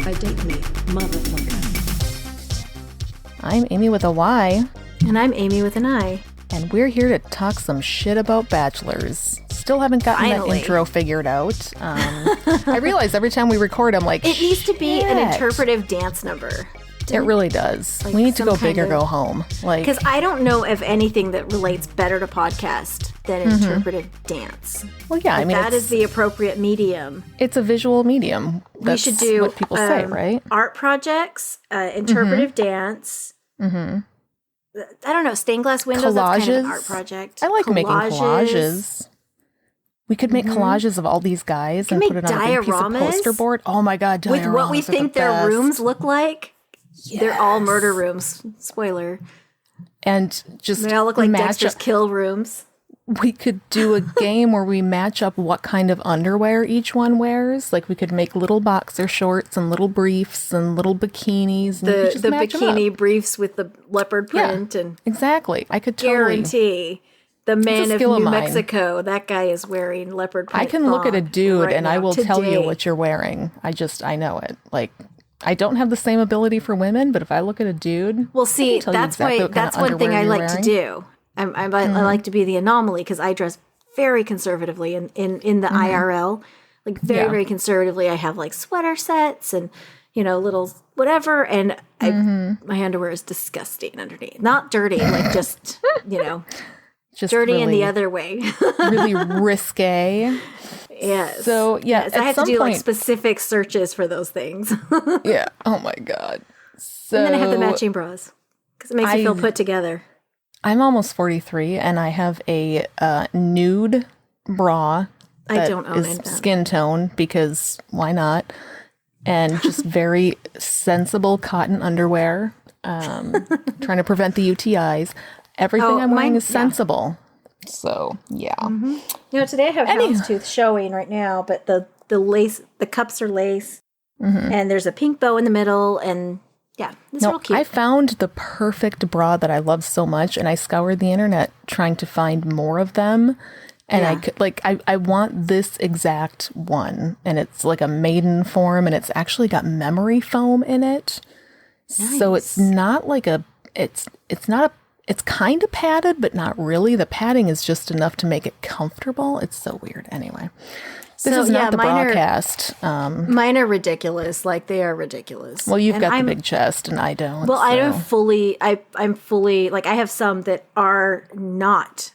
I date me, motherfucker. I'm Amy with a Y. And I'm Amy with an I. And we're here to talk some shit about bachelors. Still haven't gotten that intro figured out. I realize every time we record, I'm like, it needs to be an interpretive dance number. It really does. Like, we need to go big or go home. Because I don't know of anything that relates better to podcast than interpretive dance. Well, yeah, I mean, that is the appropriate medium. It's a visual medium. That's we should do what people say, right? Art projects, interpretive dance. I don't know, stained glass windows. Collages. That's kind of an art project. I like making collages. We could make collages of all these guys and put it on a big piece of poster board. Oh my God, dioramas with what we think their rooms look like. Yes. They're all murder rooms. Spoiler. And just they all look like Dexter's kill rooms. We could do a game where we match up what kind of underwear each one wears. Like we could make little boxer shorts and little briefs and little bikinis. And the bikini briefs with the leopard print. And exactly. I could guarantee the man of New Mexico, that guy is wearing leopard print. I can look at a dude and I will tell you what you're wearing. I know it. Like, I don't have the same ability for women, but if I look at a dude, well, see, that's one thing I like to do. I like to be the anomaly because I dress very conservatively in the IRL, like very conservatively. I have like sweater sets and little whatever, and my underwear is disgusting underneath, not dirty, like just just dirty really, in the other way, really risque. Yes. So I have to do like specific searches for those things. Yeah. Oh my God. So and then I have the matching bras because it makes me feel put together. I'm almost 43 and I have a nude bra. I don't own it. Skin tone because why not? And just very sensible cotton underwear. Trying to prevent the UTIs. Everything I'm wearing is sensible. So, yeah. Today I have houndstooth showing right now, but the lace, the cups are lace, and there's a pink bow in the middle, and it's real cute. I found the perfect bra that I love so much, and I scoured the internet trying to find more of them, and I want this exact one, and it's like a maiden form, and it's actually got memory foam in it, so it's not like it's kind of padded, but not really. The padding is just enough to make it comfortable. It's so weird. Anyway, this is not the broadcast. Mine are ridiculous. Like, they are ridiculous. Well, you've got the big chest, and I don't. Well, I don't fully. I'm fully, like, I have some that are not.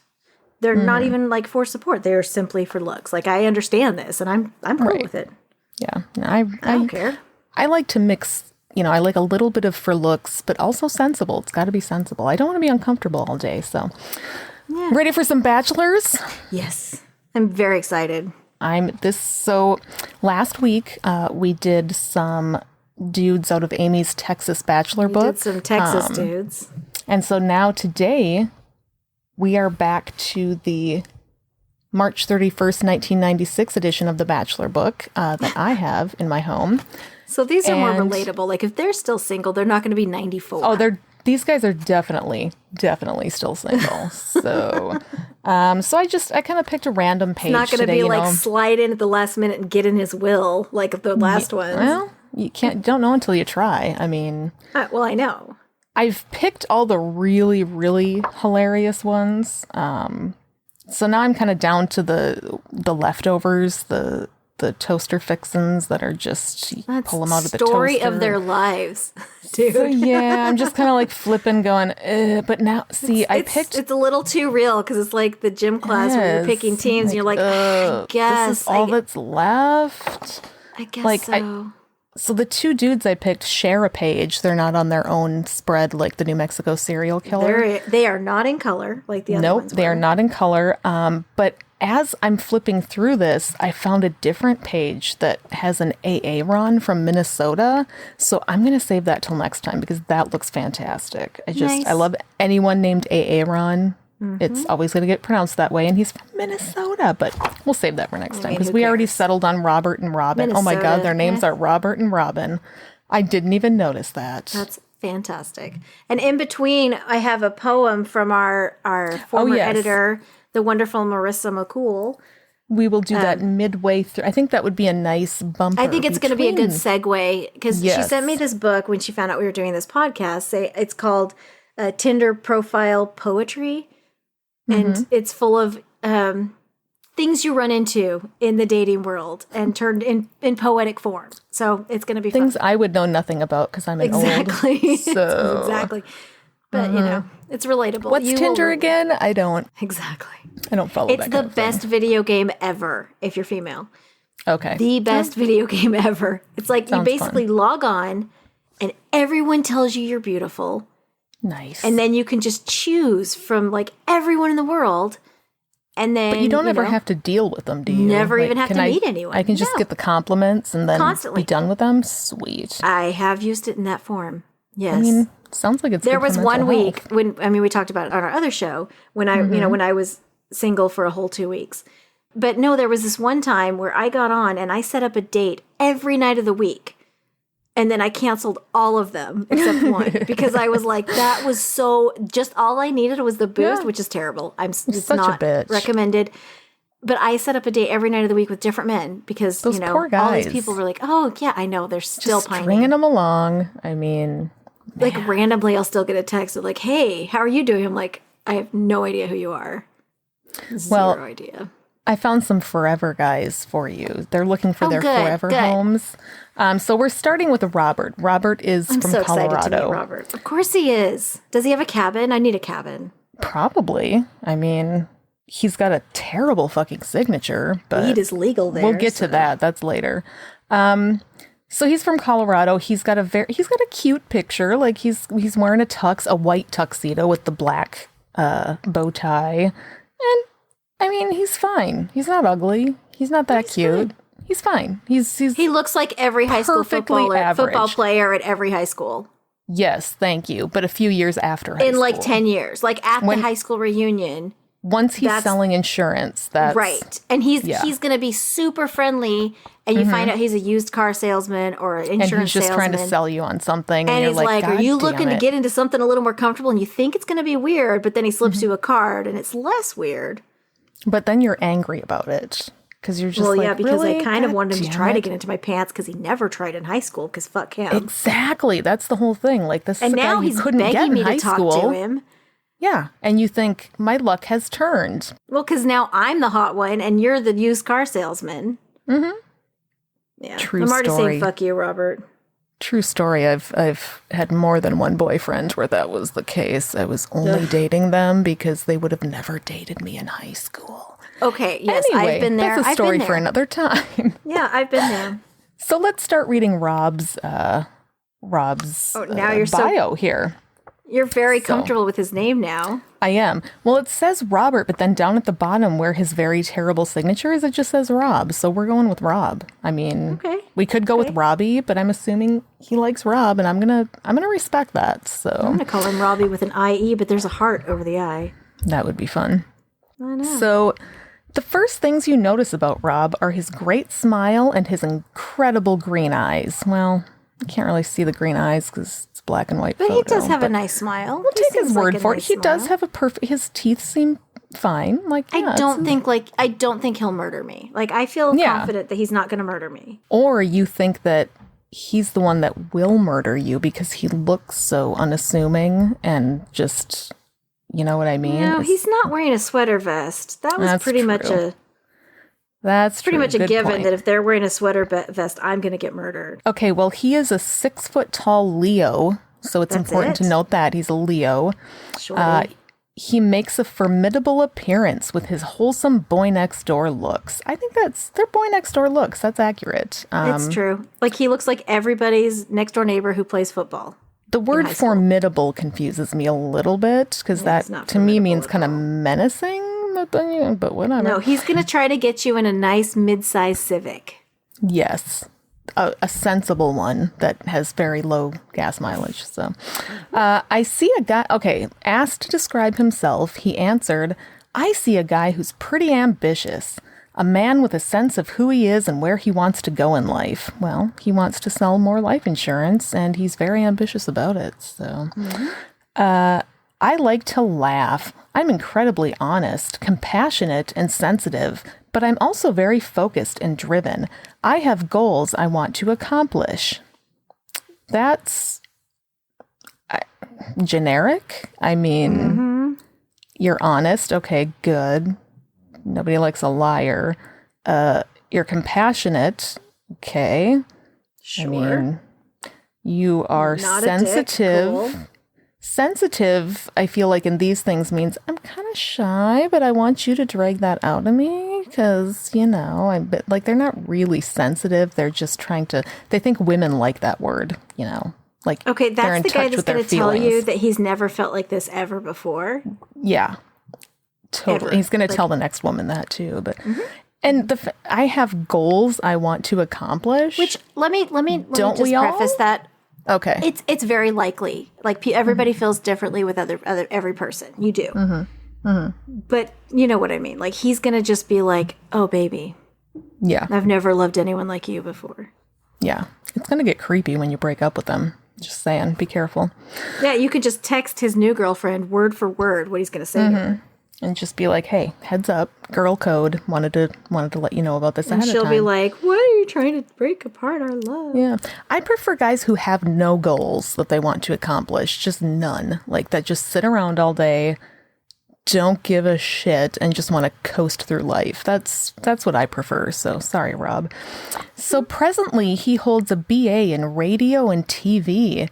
They're not even, like, for support. They are simply for looks. Like, I understand this, and I'm cool with it. Yeah. I don't care. I like to mix. I like a little bit of for looks, but also sensible. It's got to be sensible. I don't want to be uncomfortable all day. So, ready for some bachelors? Yes. I'm very excited. So last week, we did some dudes out of Amy's Texas Bachelor Book. We did some Texas dudes. And so now today, we are back to the March 31st, 1996 edition of the Bachelor Book that I have in my home. So these are more relatable. Like, if they're still single, they're not going to be 94. Oh, these guys are definitely still single. So, I kind of picked a random page. It's not going to be like slide in at the last minute and get in his will like the last ones. Well, you don't know until you try. I mean, well, I know. I've picked all the really, really hilarious ones. So now I'm kind of down to the leftovers, the toaster fixins that are just pull them out of the toaster. Story of their lives, dude. So, I'm just kind of like flipping, going. But now, see, It's a little too real because it's like the gym class where you're picking teams, and you're like, I guess this is all that's left. I guess so. So the two dudes I picked share a page. They're not on their own spread like the New Mexico serial killer. They are not in color like the other ones. Nope, they are not in color. But as I'm flipping through this, I found a different page that has an Aaron from Minnesota. So I'm going to save that till next time because that looks fantastic. I love anyone named Aaron. It's always going to get pronounced that way, and he's from Minnesota, but we'll save that for next time because we already settled on Robert and Robin. Minnesota. Oh my God, their names are Robert and Robin. I didn't even notice that. That's fantastic. And in between, I have a poem from our former editor, the wonderful Marissa McCool, We will do that midway through. I think that would be a nice bumper. I think it's going to be a good segue because she sent me this book when she found out we were doing this podcast. It's called Tinder Profile Poetry, and it's full of things you run into in the dating world and turned in poetic form. So it's going to be things fun. I would know nothing about because I'm an old. So exactly. But, it's relatable. What's Tinder again? I don't. Exactly. I don't follow It's the best video game ever if you're female. Okay. The best video game ever. It's like Sounds you basically log on and everyone tells you you're beautiful. Nice. And then you can just choose from like everyone in the world. And then but you don't ever have to deal with them, do you? Never even have to meet anyone. I can just get the compliments and then be done with them? Sweet. I have used it in that form. Yes. I mean, sounds like it's there good was for one mental week health. when we talked about it on our other show when I when I was single for a whole 2 weeks. But no, there was this one time where I got on and I set up a date every night of the week. And then I canceled all of them except one because I was like, that was so just all I needed was the boost, which is terrible. It's such not a bitch. Recommended. But I set up a date every night of the week with different men because, Those poor guys. all these people were like, oh, yeah, I know. They're still pining. Stringing them along. I mean, like randomly I'll still get a text of like, hey, how are you doing? I'm like, I have no idea who you are. Zero idea. I found some forever guys for you. They're looking for their forever homes. So we're starting with Robert. Robert is from so Colorado. Excited to meet Robert. Of course he is. Does he have a cabin? I need a cabin. Probably. I mean, he's got a terrible fucking signature, but weed is legal there. We'll get to that. That's later. So he's from Colorado. He's got a cute picture. Like he's wearing a white tuxedo with the black bow tie. And I mean, he's fine. He's not ugly. He's not that cute. Fine. He's fine. He looks like every high school football player at every high school. Yes, thank you. But a few years after high school. In like 10 years. Like at the high school reunion. Once he's selling insurance, that's... Right. And he's going to be super friendly, and you find out he's a used car salesman or an insurance salesman. And he's just trying to sell you on something. And he's you're like, are you looking to get into something a little more comfortable? And you think it's going to be weird, but then he slips you a card, and it's less weird. But then you're angry about it. Because you're just because really? I kind of wanted him to try to get into my pants because he never tried in high school, because fuck him. Exactly. That's the whole thing. Like, this is a guy you couldn't get in high school. Talk to him. Yeah, and you think, my luck has turned. Well, because now I'm the hot one, and you're the used car salesman. Mm-hmm. Yeah, True I'm already story. saying fuck you, Robert. True story. I've had more than one boyfriend where that was the case. I was only dating them because they would have never dated me in high school. Okay, yes, anyway, I've been there. That's a story for another time. Yeah, I've been there. So let's start reading Rob's bio here. You're very comfortable with his name now. I am. Well, it says Robert, but then down at the bottom where his very terrible signature is, it just says Rob. So we're going with Rob. I mean, we could go with Robbie, but I'm assuming he likes Rob, and I'm gonna respect that. So I'm gonna call him Robbie with an IE, but there's a heart over the I. That would be fun. I know. So the first things you notice about Rob are his great smile and his incredible green eyes. Well, you can't really see the green eyes because it's black and white. But he does have a nice smile. We'll take his word for it. He does have his teeth seem fine. Like, I don't think he'll murder me. Like, I feel confident that he's not going to murder me. Or you think that he's the one that will murder you because he looks so unassuming and just, you know what I mean? No, he's not wearing a sweater vest. That's pretty much a given that if they're wearing a sweater vest, I'm going to get murdered. Okay, well, he is a 6 foot tall Leo, so it's important to note that he's a Leo. He makes a formidable appearance with his wholesome boy next door looks. I think they're boy next door looks. That's accurate. It's true. Like, he looks like everybody's next door neighbor who plays football. The word formidable confuses me a little bit because that to me means kind of menacing. But whatever. No, he's going to try to get you in a nice mid-sized Civic. Yes. A sensible one that has very low gas mileage. So I see a guy. Okay. Asked to describe himself, he answered, I see a guy who's pretty ambitious. A man with a sense of who he is and where he wants to go in life. Well, he wants to sell more life insurance and he's very ambitious about it. So I like to laugh. I'm incredibly honest, compassionate, and sensitive, but I'm also very focused and driven. I have goals I want to accomplish. That's generic. I mean, you're honest. Okay, good. Nobody likes a liar. You're compassionate. Okay. Sure. I mean, you are Not sensitive. a dick. Cool. Sensitive, I feel like in these things means I'm kind of shy, but I want you to drag that out of me because, you know, like they're not really sensitive. They're just trying to, they think women like that word, you know, like, okay, that's the guy that's going to tell you that he's never felt like this ever before. Yeah, totally. Ever. He's going to tell the next woman that too, but, and I have goals I want to accomplish. Which let me just preface that. Okay. It's very likely. Like everybody feels differently with every person. You do. But you know what I mean? Like he's going to just be like, "Oh baby. Yeah. I've never loved anyone like you before." Yeah. It's going to get creepy when you break up with them. Just saying, be careful. Yeah, you could just text his new girlfriend word for word what he's going to say to her. And just be like, hey, heads up, girl code, wanted to let you know about this ahead of time. And she'll be like, what are you trying to break apart our love? Yeah. I prefer guys who have no goals that they want to accomplish, just none. Like that just sit around all day, don't give a shit, and just want to coast through life. That's what I prefer. So sorry, Rob. So presently he holds a BA in radio and TV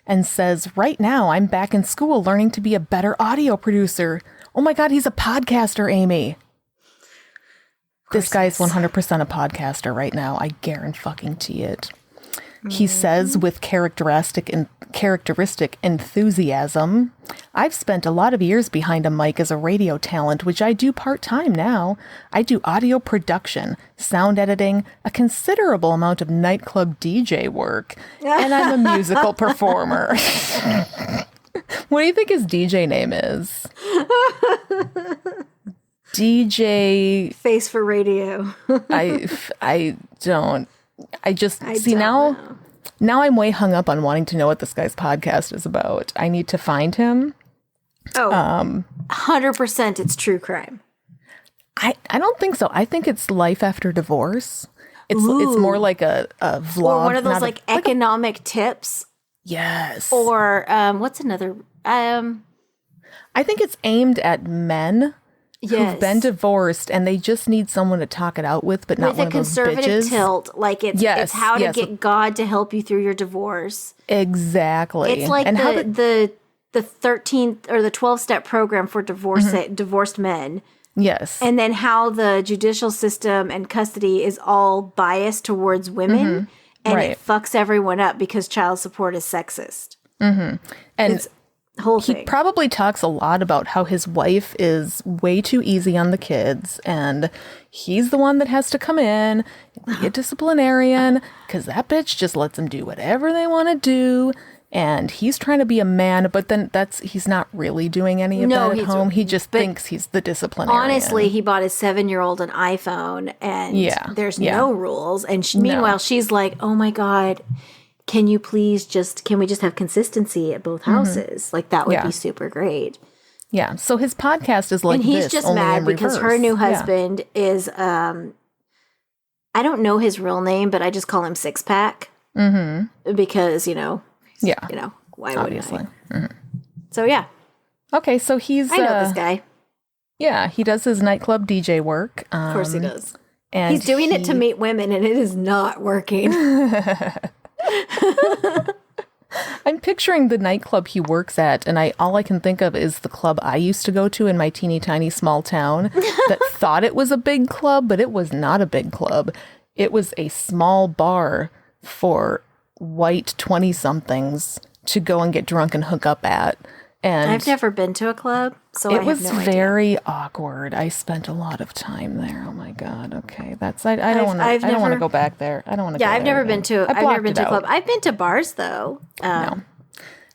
and says, right now I'm back in school learning to be a better audio producer. Oh my God, he's a podcaster, Amy. This guy's 100% a podcaster right now. I guarantee it. He says with characteristic enthusiasm, I've spent a lot of years behind a mic as a radio talent, which I do part-time now. I do audio production, sound editing, a considerable amount of nightclub DJ work, and I'm a musical performer. What do you think his DJ name is? DJ Face for Radio. I don't. Now I'm way hung up on wanting to know what this guy's podcast is about. I need to find him. Oh, 100% it's true crime. I don't think so. I think it's life after divorce. It's more like a vlog. Or one of those like economic tips. Yes. Or what's another? I think it's aimed at men who've been divorced and they just need someone to talk it out with, but not one of those bitches. With a conservative tilt, like it's how to get God to help you through your divorce. Exactly. It's like the 13th or the 12-step program for divorced men. Yes. And then how the judicial system and custody is all biased towards women. And it fucks everyone up because child support is sexist. And it's whole thing. He probably talks a lot about how his wife is way too easy on the kids and he's the one that has to come in and be a disciplinarian because that bitch just lets them do whatever they want to do. And he's trying to be a man, but then he's not really doing any of that at home. He just thinks he's the disciplinarian. Honestly, he bought his 7-year-old an iPhone and there's no rules. And meanwhile, she's like, oh my God, can we just have consistency at both houses? Like that would be super great. Yeah. So his podcast is like this. And he's just mad because her new husband is, I don't know his real name, but I just call him Six Pack. Because, why obviously. Wouldn't I? So, yeah. Okay, so I know this guy. Yeah, he does his nightclub DJ work. Of course he does. And he's doing it to meet women, and it is not working. I'm picturing the nightclub he works at, and all I can think of is the club I used to go to in my teeny tiny small town that thought it was a big club, but it was not a big club. It was a small bar for white 20-somethings to go and get drunk and hook up at. And I've never been to a club, so I have no idea. It was very awkward. I spent a lot of time there. Oh my God. Okay, I don't want to go back there. I don't want to. Yeah, I've never been to a club. I've been to bars though. No,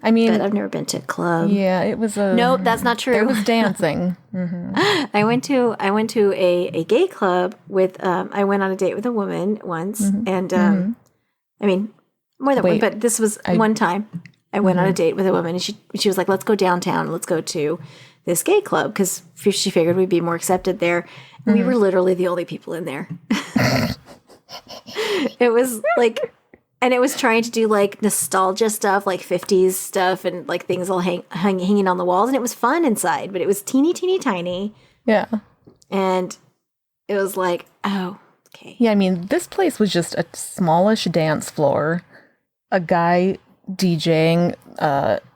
I mean, but I've never been to a club. Yeah, it was a. Nope, that's not true. There was dancing. I went to a gay club with. I went on a date with a woman once, and I mean, more than one, but this was one time. I went on a date with a woman and she was like, let's go downtown. Let's go to this gay club because she figured we'd be more accepted there. And we were literally the only people in there. It was like, and it was trying to do like nostalgia stuff, like 50s stuff and like things all hanging on the walls. And it was fun inside, but it was teeny, teeny, tiny. Yeah. And it was like, oh, okay. Yeah, I mean, this place was just a smallish dance floor, a guy DJing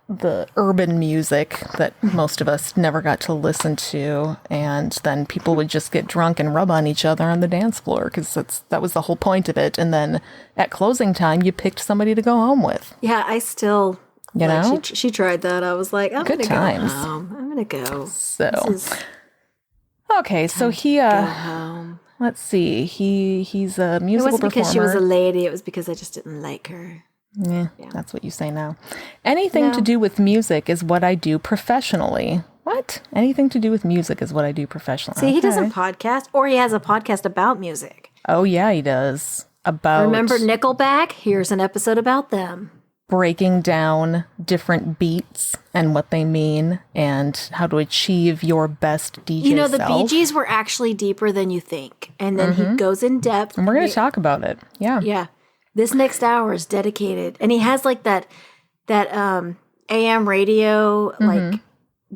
the urban music that most of us never got to listen to, and then people would just get drunk and rub on each other on the dance floor because that was the whole point of it. And then at closing time, you picked somebody to go home with. Yeah, I still, you know, she tried that. I was like, I'm good times. Go home. I'm gonna go. So okay, so he go home. Let's see, he's a musical performer. It wasn't because she was a lady. It was because I just didn't like her. Yeah, that's what you say now. Anything to do with music is what I do professionally. What? Anything to do with music is what I do professionally. See, he does a podcast, or he has a podcast about music. Oh, yeah, he does. About... Remember Nickelback? Here's an episode about them. Breaking down different beats and what they mean and how to achieve your best DJ You know, the self. Bee Gees were actually deeper than you think. And then he goes in depth. And we're going to talk about it. Yeah. Yeah. This next hour is dedicated, and he has like that AM radio like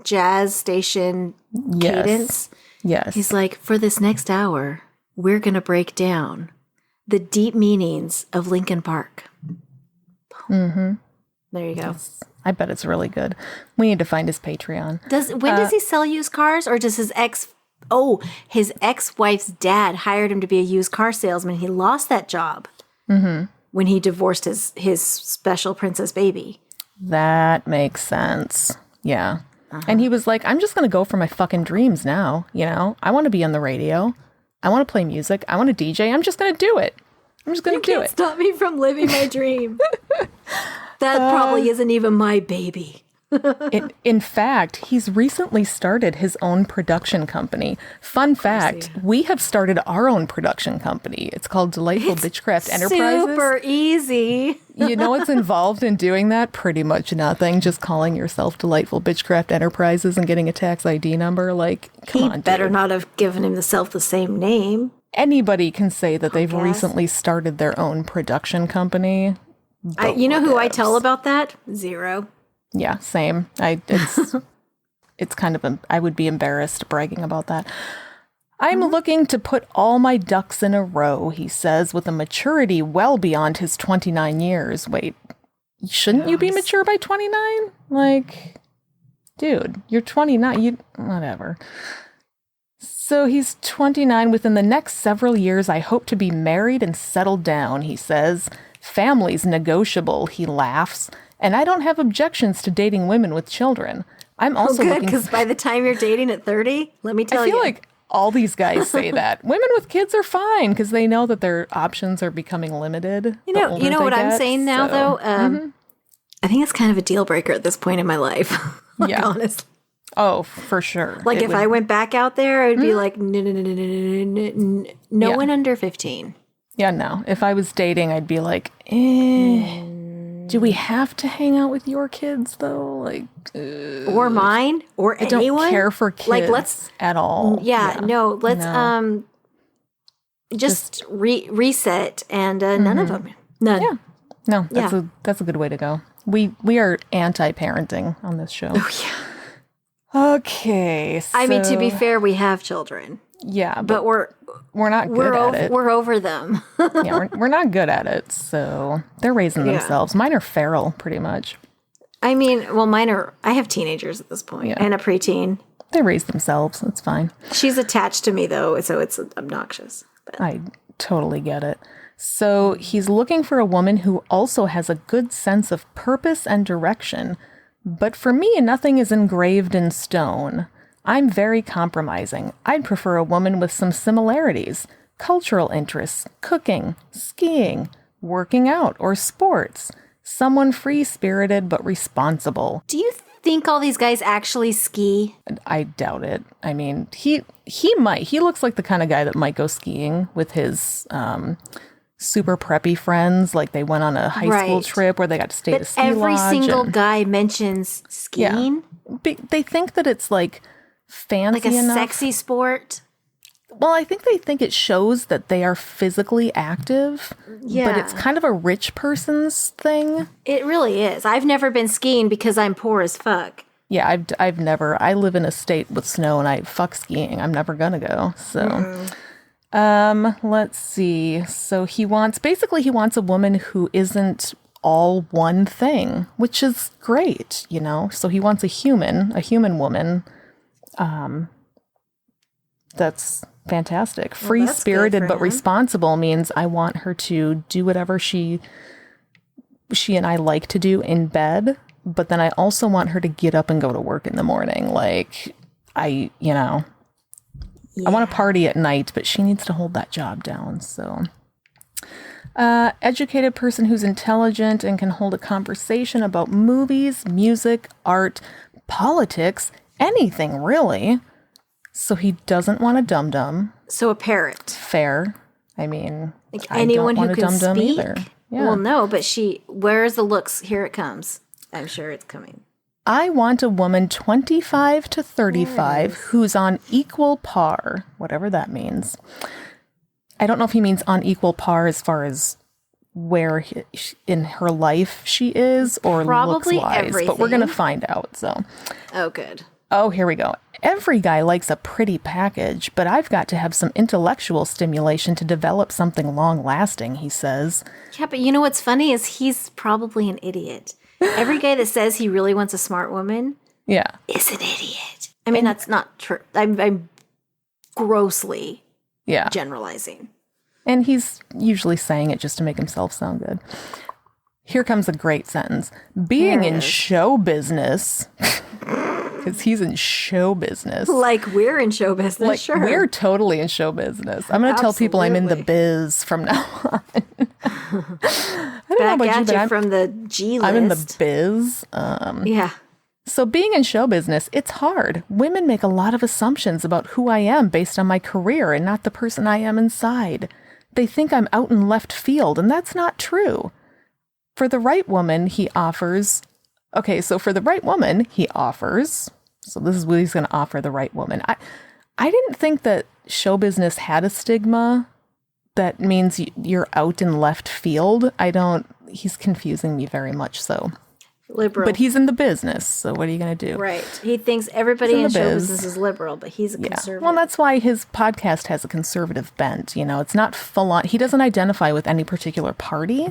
jazz station cadence. Yes. He's like, for this next hour, we're gonna break down the deep meanings of Linkin Park. Mm-hmm. There you go. Yes. I bet it's really good. We need to find his Patreon. When does he sell used cars, or does his ex-wife's dad hired him to be a used car salesman? He lost that job. When he divorced his special princess baby. That makes sense. Yeah. And he was like, I'm just going to go for my fucking dreams now. You know, I want to be on the radio. I want to play music. I want to DJ. I'm just going to do it. I'm just going to do it. Stop me from living my dream. That probably isn't even my baby. In fact, he's recently started his own production company. Fun fact, we have started our own production company. It's called Delightful Bitchcraft Enterprises. Super easy. You know what's involved in doing that? Pretty much nothing. Just calling yourself Delightful Bitchcraft Enterprises and getting a tax ID number. Like, come on, dude. Better not have given himself the same name. Anybody can say that they've recently started their own production company. You know who I tell about that? Zero. Yeah, same. It's kind of, I would be embarrassed bragging about that. I'm looking to put all my ducks in a row, he says, with a maturity well beyond his 29 years. Wait, shouldn't you be mature by 29? Like, dude, you're 29, whatever. So he's 29. Within the next several years, I hope to be married and settled down, he says. Family's negotiable, he laughs. And I don't have objections to dating women with children. I'm also good, because by the time you're dating at 30, let me tell you. I feel like all these guys say that. Women with kids are fine because they know that their options are becoming limited. You know what I'm saying now, though? I think it's kind of a deal breaker at this point in my life. Honestly. Oh, for sure. Like if I went back out there, I would be like, no one under 15. Yeah, no. If I was dating, I'd be like, do we have to hang out with your kids though? Like, or mine, or anyone? I don't care for kids like, let's at all. Yeah, no. Let's just reset and none of them. None. Yeah. No, that's a good way to go. We are anti-parenting on this show. Oh yeah. Okay. So, I mean, to be fair, we have children. Yeah, but we're not good at it. We're over them. Yeah, we're not good at it. So they're raising themselves. Mine are feral, pretty much. I mean, well, I have teenagers at this point and a preteen. They raise themselves. That's fine. She's attached to me though, so it's obnoxious. But. I totally get it. So he's looking for a woman who also has a good sense of purpose and direction. But for me, nothing is engraved in stone. I'm very compromising. I'd prefer a woman with some similarities, cultural interests, cooking, skiing, working out, or sports. Someone free-spirited but responsible. Do you think all these guys actually ski? I doubt it. I mean, he might. He looks like the kind of guy that might go skiing with his super preppy friends. Like they went on a high school trip where they got to stay at a ski lodge. Every single guy mentions skiing. Yeah. they think that it's like fancy enough. Like a sexy sport. Well, I think they think it shows that they are physically active, but it's kind of a rich person's thing. It really is. I've never been skiing because I'm poor as fuck. Yeah, I've never. I live in a state with snow, and I fuck skiing. I'm never gonna go. So, let's see. So he wants a woman who isn't all one thing, which is great, you know. So he wants a human woman. That's fantastic. Free-spirited but responsible means I want her to do whatever she and I like to do in bed, but then I also want her to get up and go to work in the morning. Like, I want to party at night, but she needs to hold that job down. So, educated person who's intelligent and can hold a conversation about movies, music, art, politics, anything really. So he doesn't want a dum-dum. So a parrot. Fair. I mean, like anyone who can speak. Either. Yeah. Well, no, but where's the looks? Here it comes. I'm sure it's coming. I want a woman 25 to 35 who's on equal par, whatever that means. I don't know if he means on equal par as far as where in her life she is or looks-wise, everything. But we're going to find out. So. Oh, good. Oh, here we go. Every guy likes a pretty package, but I've got to have some intellectual stimulation to develop something long-lasting, he says. Yeah, but you know what's funny is he's probably an idiot. Every guy that says he really wants a smart woman is an idiot. I mean, that's not true. I'm grossly generalizing. And he's usually saying it just to make himself sound good. Here comes a great sentence. Being in show business... Because he's in show business. Like we're in show business, like, sure. We're totally in show business. I'm going to tell people I'm in the biz from now on. I don't know about you, but I'm from the G list. I'm in the biz. Yeah. So being in show business, it's hard. Women make a lot of assumptions about who I am based on my career and not the person I am inside. They think I'm out in left field, and that's not true. For the right woman, he offers... Okay, so for the right woman, he offers... So this is what he's going to offer the right woman. I didn't think that show business had a stigma that means you're out in left field. He's confusing me very much so. Liberal. But he's in the business, so what are you going to do? Right. He thinks everybody in show business is liberal, but he's a conservative. Well, that's why his podcast has a conservative bent. You know, it's not full on. He doesn't identify with any particular party.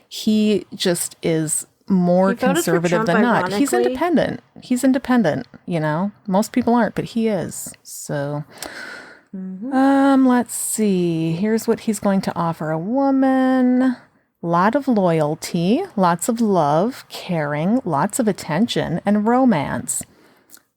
He just is... more conservative than not. He's independent, you know. Most people aren't, but he is. So let's see. Here's what he's going to offer a woman. Lot of loyalty, lots of love, caring, lots of attention, and romance.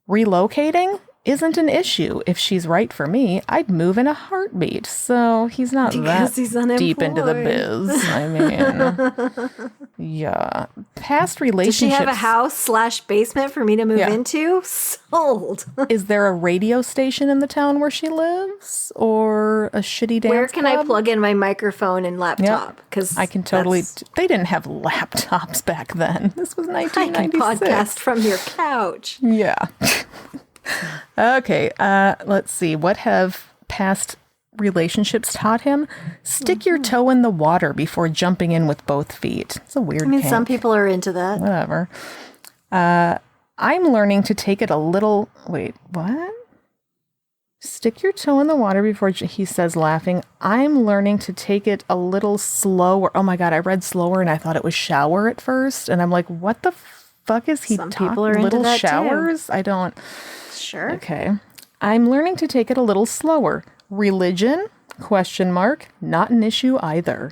Relocating isn't an issue. If she's right for me, I'd move in a heartbeat. So he's not that deep into the biz. I mean, yeah. Past relationships. Does she have a house / basement for me to move into? Sold. Is there a radio station in the town where she lives? Or a shitty dance Where can club? I plug in my microphone and laptop? Because I can totally... They didn't have laptops back then. This was 1996. I can podcast from your couch. Yeah. Okay, let's see. What have past relationships taught him? Stick your toe in the water before jumping in with both feet. It's a weird kink. Some people are into that. Whatever. I'm learning to take it a little... Wait, what? Stick your toe in the water before... He says, laughing, I'm learning to take it a little slower. Oh my God, I read slower and I thought it was shower at first. And I'm like, what the fuck is he talking? Little showers? Too. I don't... Sure. Okay. I'm learning to take it a little slower. Religion? ? Not an issue either.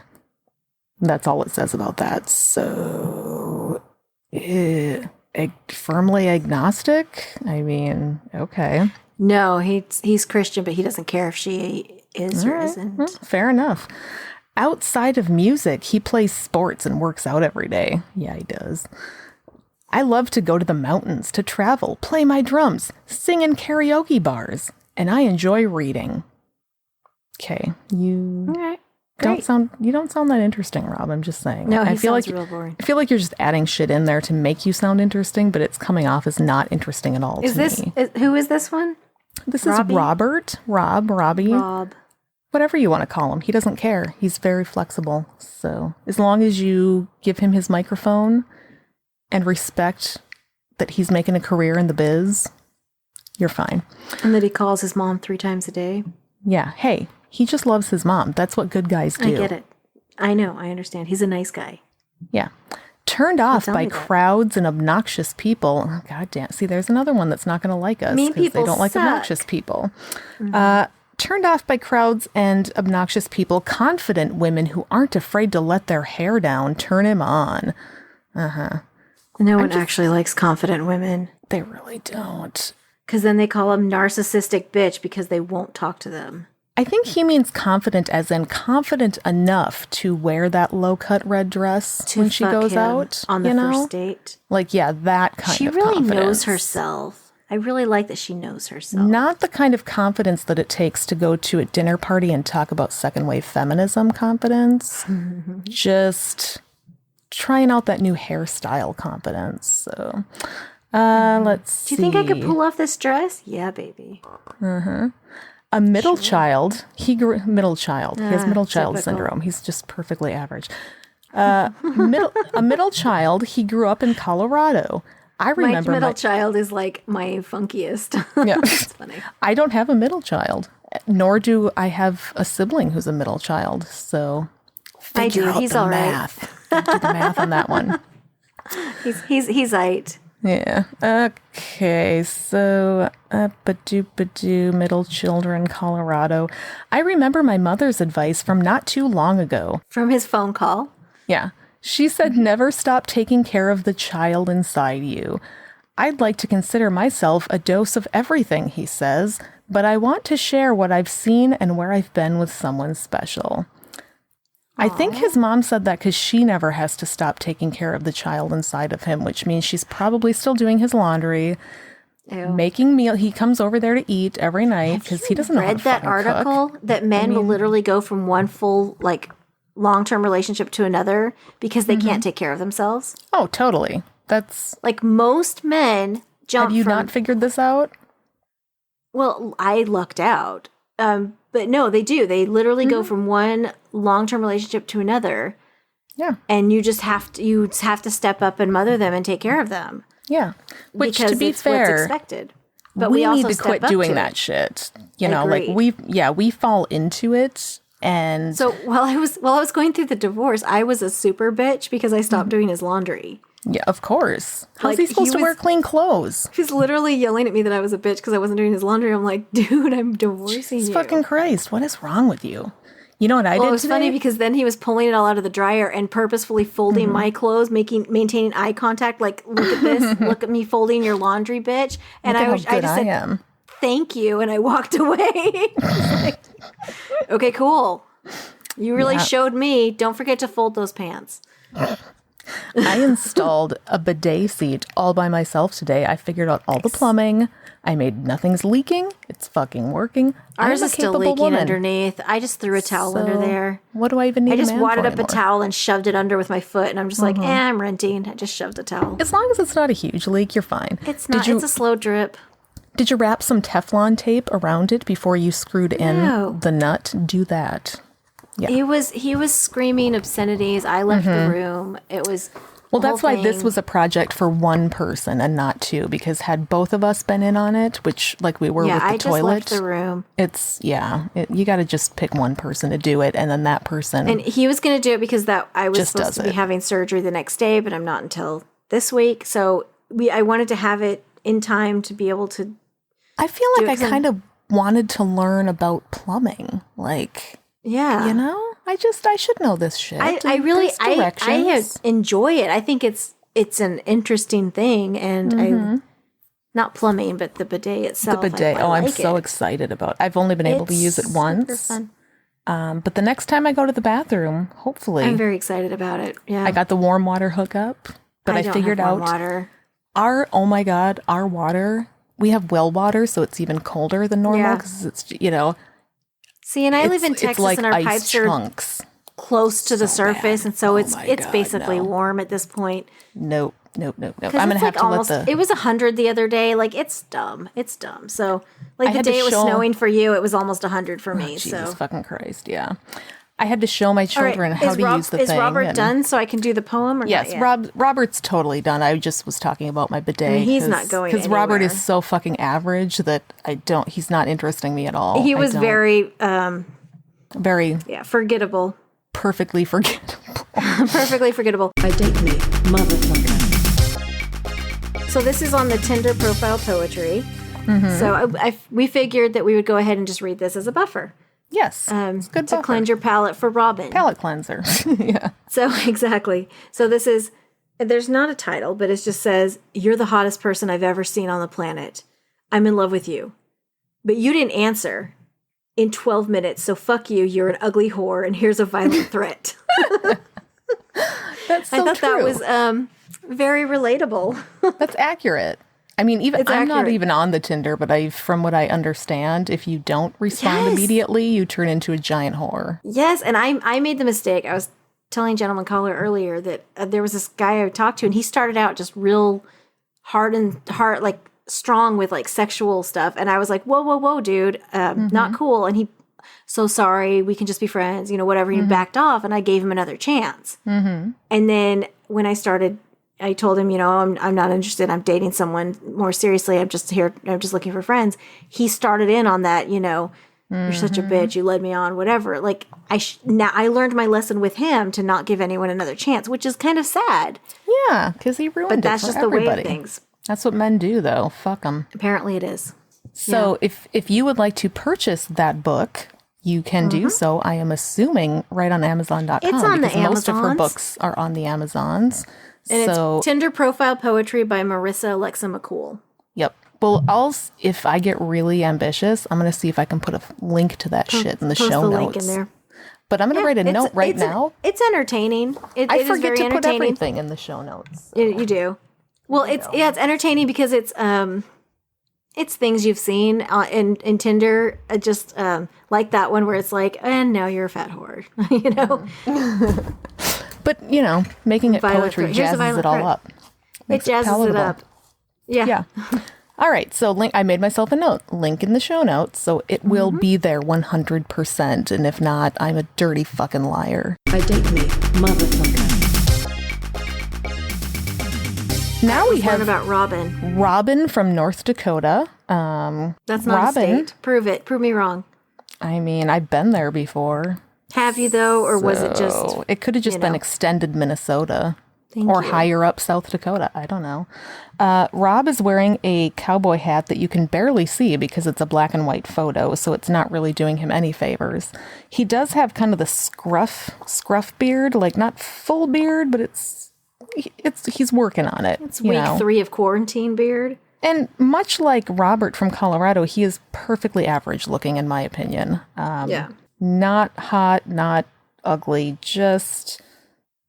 That's all it says about that. So, firmly agnostic? I mean, okay. No, he's Christian, but he doesn't care if she is or isn't. Fair enough. Outside of music, he plays sports and works out every day. Yeah, he does. I love to go to the mountains, to travel, play my drums, sing in karaoke bars, and I enjoy reading. Okay, you You don't sound that interesting, Rob. I'm just saying. No, I feel sounds like real boring. I feel like you're just adding shit in there to make you sound interesting, but it's coming off as not interesting at all. Who is this one? This Robbie? is Robert, Robbie. Rob. Whatever you want to call him. He doesn't care. He's very flexible. So as long as you give him his microphone and respect that he's making a career in the biz, you're fine. And that he calls his mom 3 times a day. Yeah. Hey, he just loves his mom. That's what good guys do. I get it. I know. I understand. He's a nice guy. Yeah. Turned off by crowds and obnoxious people. Oh, God damn. See, there's another one that's not going to like us because they don't like obnoxious people. Turned off by crowds and obnoxious people. Confident women who aren't afraid to let their hair down. Turn him on. No one actually likes confident women. They really don't. Because then they call them narcissistic bitch because they won't talk to them. I think he means confident as in confident enough to wear that low-cut red dress when she goes out. On the first date. Like, yeah, that kind of confidence. She really knows herself. I really like that she knows herself. Not the kind of confidence that it takes to go to a dinner party and talk about second-wave feminism confidence. Just trying out that new hairstyle confidence. So, let's see. Do you think I could pull off this dress? Yeah, baby. A middle child. He has middle child typical. syndrome. He's just perfectly average. A middle child. He grew up in Colorado. I remember my middle child is like my funkiest. Yeah. It's funny. I don't have a middle child, nor do I have a sibling who's a middle child. So I do. He's all math. Right. Do the math on that one. He's right. Yeah. Okay. So, Badoo, middle children, Colorado. I remember my mother's advice from not too long ago. From his phone call? Yeah. She said, never stop taking care of the child inside you. I'd like to consider myself a dose of everything, he says, but I want to share what I've seen and where I've been with someone special. I think his mom said that because she never has to stop taking care of the child inside of him, which means she's probably still doing his laundry, making meal. He comes over there to eat every night because he doesn't know how to read that article cook. That men will literally go from one full long-term relationship to another because they can't take care of themselves? Oh, totally. That's like most men jump. Have you not figured this out? Well, I lucked out. But no, they do. They literally go from one long-term relationship to another. Yeah. And you just have to step up and mother them and take care of them. Yeah. Which, because to be it's fair, what's expected. But we also need to quit doing that shit. You know, like we fall into it. And so while I was going through the divorce, I was a super bitch because I stopped doing his laundry. Yeah, of course. How's he supposed to wear clean clothes? He's literally yelling at me that I was a bitch because I wasn't doing his laundry. I'm like, dude, I'm divorcing you. Fucking Christ. What is wrong with you? You know what I did It was today? funny because then he was pulling it all out of the dryer and purposefully folding my clothes, maintaining eye contact. Like, look at this. Look at me folding your laundry, bitch. And I just said, thank you. And I walked away. Like, okay, cool. You really showed me. Don't forget to fold those pants. I installed a bidet seat all by myself today. I figured out all the plumbing. I made nothing's leaking. It's fucking working. Ours is still leaking underneath. I just threw a towel under there. What do I even need? I just wadded up a towel and shoved it under with my foot, and I'm just like, I'm renting. I just shoved a towel. As long as it's not a huge leak, you're fine. It's not. It's a slow drip. Did you wrap some Teflon tape around it before you screwed in the nut? Do that. Yeah. He was screaming obscenities. I left the room. It was that's why this was a project for one person and not two, because had both of us been in on it, which like we were with the I toilet. Just left the room. It's you got to just pick one person to do it, and then that person. And he was going to do it because I was supposed to be having surgery the next day, but I'm not until this week. So I wanted to have it in time to be able to. I feel like I kind of wanted to learn about plumbing, like. Yeah. You know, I should know this shit. I enjoy it. I think it's an interesting thing, and I not plumbing, but the bidet itself. The bidet. I'm so excited about it. I've only been able to use it once. Super fun. But the next time I go to the bathroom, hopefully. I'm very excited about it. Yeah. I got the warm water hookup, but I figured out water. Our water, we have well water, so it's even colder than normal because it's, See, and I live in Texas, like and our ice pipes chunks. close to the surface, bad. and so it's God, basically warm at this point. Nope. I'm gonna have to almost, let the. It was 100 the other day. Like it's dumb. So like the day it was snowing for you, it was almost 100 for me. Jesus fucking Christ! Yeah, I had to show my children how to use the thing. Is Robert done so I can do the poem? Or yes, not yet? Robert's totally done. I just was talking about my bidet. I mean, he's not going because Robert is so fucking average that he's not interesting me at all. He was very forgettable. Perfectly forgettable. Perfectly forgettable. I date me, motherfucker. So this is on the Tinder Profile Poetry. Mm-hmm. So we figured that we would go ahead and just read this as a buffer. Yes, it's good to cleanse your palate for Robin. Palate cleanser. Yeah. So exactly. So there's not a title, but it just says, "You're the hottest person I've ever seen on the planet. I'm in love with you. But you didn't answer in 12 minutes, so fuck you, you're an ugly whore, and here's a violent threat." That's so I thought true. that was very relatable. That's accurate. I mean, I'm not even on the Tinder, but from what I understand, if you don't respond immediately, you turn into a giant whore. Yes, and I made the mistake. I was telling Gentleman Caller earlier that there was this guy I talked to, and he started out just real hard, like strong with like sexual stuff, and I was like, whoa, dude, not cool. And he, so sorry, we can just be friends, whatever. He backed off, and I gave him another chance. Mm-hmm. And then when I told him, I'm not interested. I'm dating someone more seriously. I'm just looking for friends. He started in on that, you're such a bitch. You led me on, whatever. Like now I learned my lesson with him to not give anyone another chance, which is kind of sad. Yeah, because he ruined it. But that's for just everybody. the way of things. That's what men do, though. Fuck them. Apparently it is. So if you would like to purchase that book, you can do so. I am assuming right on Amazon.com. It's on the Amazons. Most of her books are on the Amazons. And it's Tinder Profile Poetry by Marissa Alexa McCool. Yep. Well, if I get really ambitious, I'm going to see if I can put a link to that shit in the show notes. Link in there. But I'm going to write a note right now. It's entertaining. I forget to put everything in the show notes. You do. Well, it's entertaining because it's things you've seen in Tinder, just like that one where it's like, and now you're a fat whore, But, making it poetry jazzes it all up. It jazzes it up. Yeah. All right. So I made myself a note. Link in the show notes. So it will be there 100%. And if not, I'm a dirty fucking liar. I date me, motherfucker. Now we have about Robin. Robin from North Dakota. That's not Robin, a state. Prove it. Prove me wrong. I mean, I've been there before. Have you though, or was it just? It could have just been extended Minnesota or higher up South Dakota. I don't know. Rob is wearing a cowboy hat that you can barely see because it's a black and white photo, so it's not really doing him any favors. He does have kind of the scruff beard, like not full beard, but he's working on it. It's week 3 of quarantine beard. And much like Robert from Colorado, he is perfectly average looking, in my opinion. Not hot, not ugly, just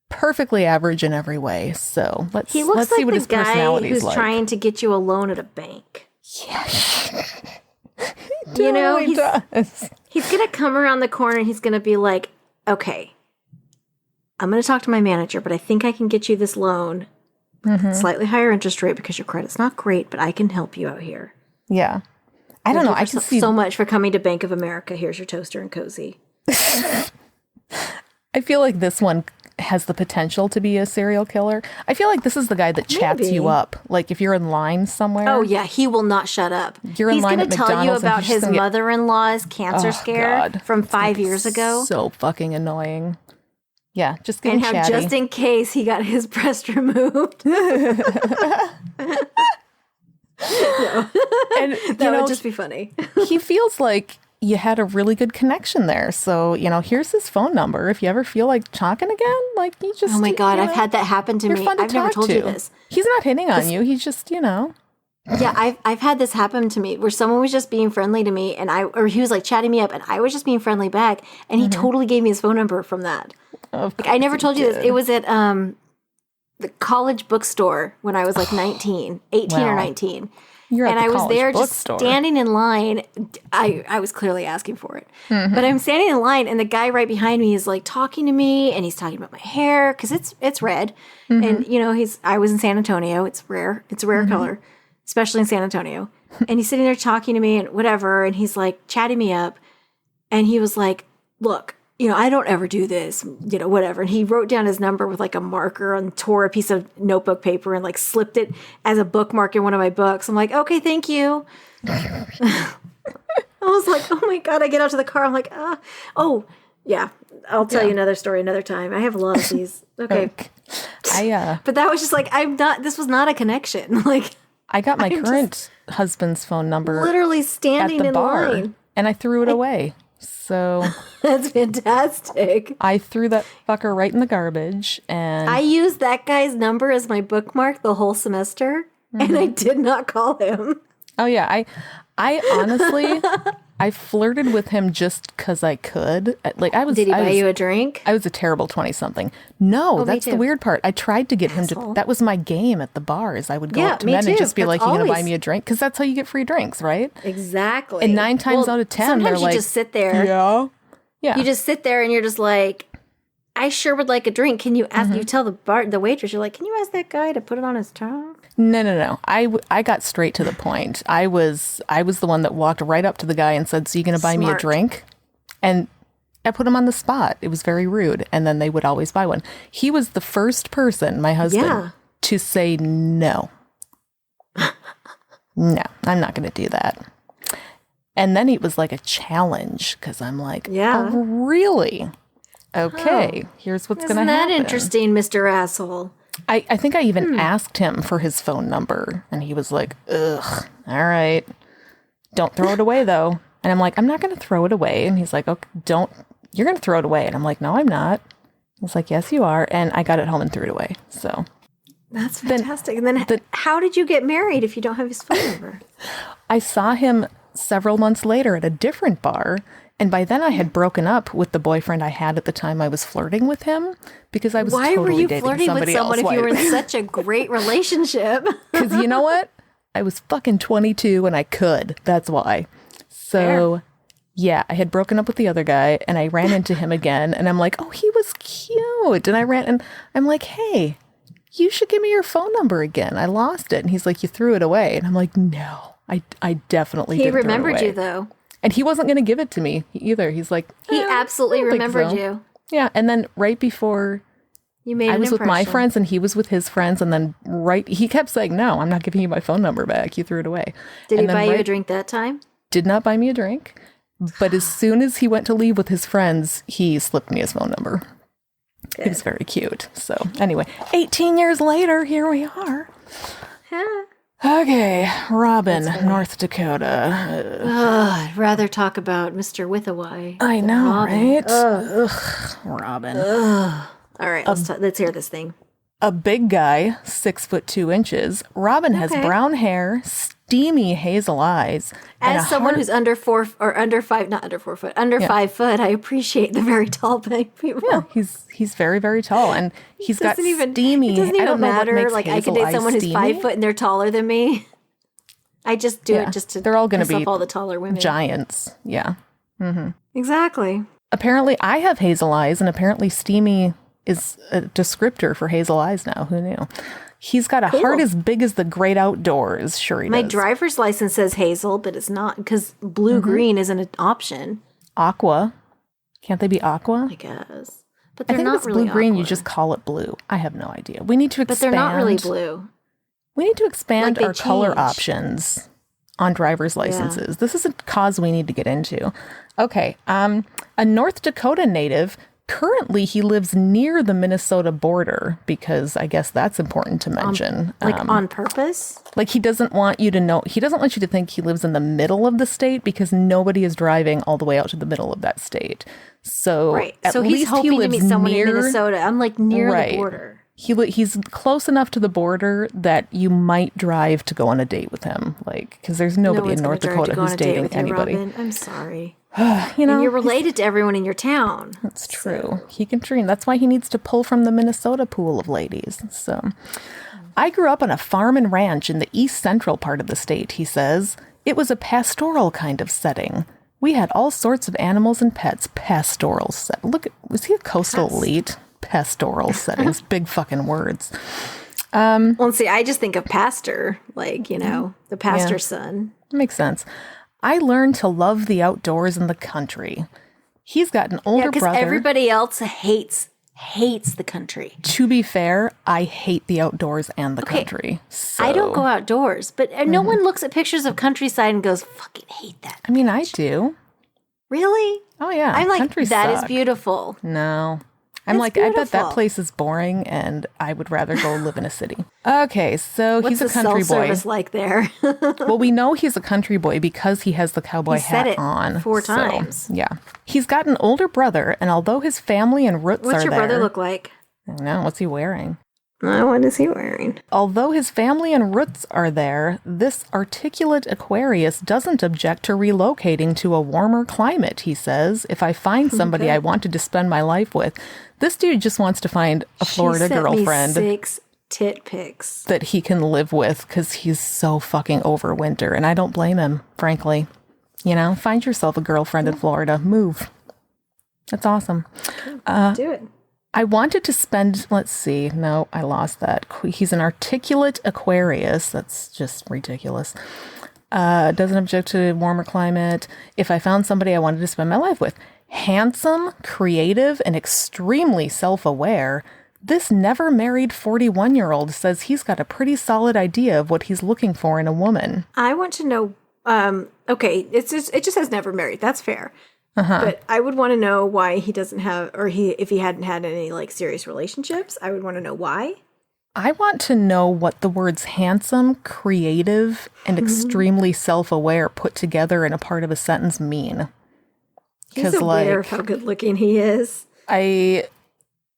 perfectly average in every way. So let's see what his personality is like. He looks like the guy who's trying to get you a loan at a bank. Yeah. He does. He's going to come around the corner and he's going to be like, okay, I'm going to talk to my manager, but I think I can get you this loan. Slightly higher interest rate because your credit's not great, but I can help you out here. Yeah. I don't know. I can see so much for coming to Bank of America. Here's your toaster and cozy. I feel like this one has the potential to be a serial killer. I feel like this is the guy that chats you up. Like if you're in line somewhere. Oh yeah, he will not shut up. You're in line at McDonald's. He's going to tell you about his mother-in-law's cancer scare from 5 years ago. So fucking annoying. Yeah, just getting chatty. And how just in case he got his breast removed. And that would just be funny. He feels like you had a really good connection there. So, here's his phone number. If you ever feel like talking again, like you just... Oh my God, I've had that happen to me. I've never told you this. He's not hitting on you. He's just, Yeah, I've had this happen to me where someone was just being friendly to me or he was like chatting me up and I was just being friendly back and he totally gave me his phone number from that. I never told you this. It was at the college bookstore when I was like 18 or 19. You're at and the I was college there just bookstore. standing in line. I was clearly asking for it. But I'm standing in line and the guy right behind me is like talking to me and he's talking about my hair because it's red. And you know, I was in San Antonio. It's rare. It's a rare color, especially in San Antonio. And he's sitting there talking to me and whatever, and he's like chatting me up. And he was like, look, you know, I don't ever do this, you know, whatever. And he wrote down his number with like a marker and tore a piece of notebook paper and like slipped it as a bookmark in one of my books. I'm like, okay, thank you. I was like, oh my God, I get out to the car. I'm like, oh, yeah, I'll tell you another story another time. I have a lot of these. Okay. But that was just like, this was not a connection. Like, I got my current husband's phone number literally standing at the in bar, line. and I threw it away. So that's fantastic. I threw that fucker right in the garbage, and I used that guy's number as my bookmark the whole semester, and I did not call him. Oh yeah, I honestly I flirted with him just because I could. Like I was. Did he buy you a drink? I was a terrible 20-something. No, that's the weird part. I tried to get him to. That was my game at the bars. I would go up to men and just be like, "You gonna buy me a drink?" Because that's how you get free drinks, right? Exactly. And 9 times out of 10, they're like, "Sometimes you just sit there." Yeah. You just sit there and you're just like, "I sure would like a drink. Can you ask?" You tell the waitress, you're like, "Can you ask that guy to put it on his tongue?" No. I got straight to the point. I was the one that walked right up to the guy and said, "So you gonna buy me a drink?" And I put him on the spot. It was very rude. And then they would always buy one. He was the first person, my husband, to say no. No, I'm not going to do that. And then it was like a challenge because I'm like, oh, really? Okay, here's what's going to happen. Isn't that interesting, Mr. Asshole? I think I even asked him for his phone number, and he was like, ugh, all right. Don't throw it away, though. And I'm like, I'm not going to throw it away. And he's like, okay, you're going to throw it away. And I'm like, no, I'm not. He's like, yes, you are. And I got it home and threw it away. So that's fantastic. And then how did you get married if you don't have his phone number? I saw him several months later at a different bar. And by then I had broken up with the boyfriend I had at the time I was flirting with him because I was totally dating somebody else. Why were you flirting with someone if you were in such a great relationship? Because you know what? I was fucking 22 and I could. That's why. So, yeah, I had broken up with the other guy and I ran into him again. And I'm like, oh, he was cute. And I'm like, hey, you should give me your phone number again. I lost it. And he's like, you threw it away. And I'm like, no, I definitely didn't throw it away. He remembered you, though. And he wasn't going to give it to me either. He's like, he absolutely remembered you. Yeah. And then right before I was with my friends and he was with his friends. And then he kept saying, no, I'm not giving you my phone number back. You threw it away. Did he buy you a drink that time? Did not buy me a drink. But as soon as he went to leave with his friends, he slipped me his phone number. Good. He was very cute. So anyway, 18 years later, here we are. Okay, Robin, North Dakota. I'd rather talk about Mr. Withaway. I know, Robin. Right? Ugh, Robin. Ugh. All right, let's hear this thing. A big guy, 6'2". Robin has brown hair, steamy hazel eyes. As someone who's under 5 foot, under 5 foot, I appreciate the very tall people. Yeah, he's very, very tall, and he's got steamy. It doesn't even matter. Like I could date someone who's 5 foot and they're taller than me. I just do it just to. They're all going to be all the taller women. Giants. Yeah. Mm-hmm. Exactly. Apparently, I have hazel eyes, and apparently, steamy is a descriptor for hazel eyes now. Who knew? He's got a heart as big as the great outdoors. Sure he does. My driver's license says hazel, but it's not because blue-green isn't an option. Aqua. Can't they be aqua? I guess. But they're not really blue-green, aqua. you just call it blue. I have no idea. We need to expand. But they're not really blue. We need to expand our color options on driver's licenses. Yeah. This is a cause we need to get into. Okay. A North Dakota native. Currently, he lives near the Minnesota border because I guess that's important to mention. On purpose? Like he doesn't want you to know. He doesn't want you to think he lives in the middle of the state because nobody is driving all the way out to the middle of that state. So he's hoping to meet someone in Minnesota. I'm like near the border. He's close enough to the border that you might drive to go on a date with him. Like because there's nobody in North Dakota who's dating anybody. Robin. I'm sorry. And you're related to everyone in your town. That's true. He can dream. That's why he needs to pull from the Minnesota pool of ladies. So, I grew up on a farm and ranch in the east central part of the state, he says. It was a pastoral kind of setting. We had all sorts of animals and pets. Pastoral set. Look, was he a coastal elite? Pastoral settings. Big fucking words. Well, see, I just think of pastor, like, the pastor's son. Makes sense. I learned to love the outdoors and the country. He's got an older brother. Everybody else hates the country. To be fair, I hate the outdoors and the country. So. I don't go outdoors, but no one looks at pictures of countryside and goes, fucking hate that. I mean, I do. Really? Oh, yeah. I'm like, country that suck. is beautiful. No. I'm like, beautiful. I bet that place is boring and I would rather go live in a city. Okay, so he's a country boy. What's the like there? Well, we know he's a country boy because he has the cowboy hat on. 4 times. Yeah. He's got an older brother, and although his family and roots are there... What's your brother look like? I don't know. What's he wearing? What is he wearing? Although his family and roots are there, this articulate Aquarius doesn't object to relocating to a warmer climate, he says. If I find somebody I wanted to spend my life with, this dude just wants to find a Florida girlfriend. Me 6 tit pics. That he can live with because he's so fucking over winter. And I don't blame him, frankly. Find yourself a girlfriend in Florida. Move. That's awesome. Do it. I wanted to spend, let's see. No, I lost that. He's an articulate Aquarius. That's just ridiculous. Doesn't object to warmer climate. If I found somebody I wanted to spend my life with. Handsome, creative, and extremely self-aware, this never married 41-year-old says he's got a pretty solid idea of what he's looking for in a woman. I want to know, okay, it just says never married. That's fair. But I would want to know why he doesn't have, if he hadn't had any like serious relationships. I would want to know why. I want to know what the words handsome, creative, and extremely self-aware put together in a part of a sentence mean. He's aware of how good looking he is. We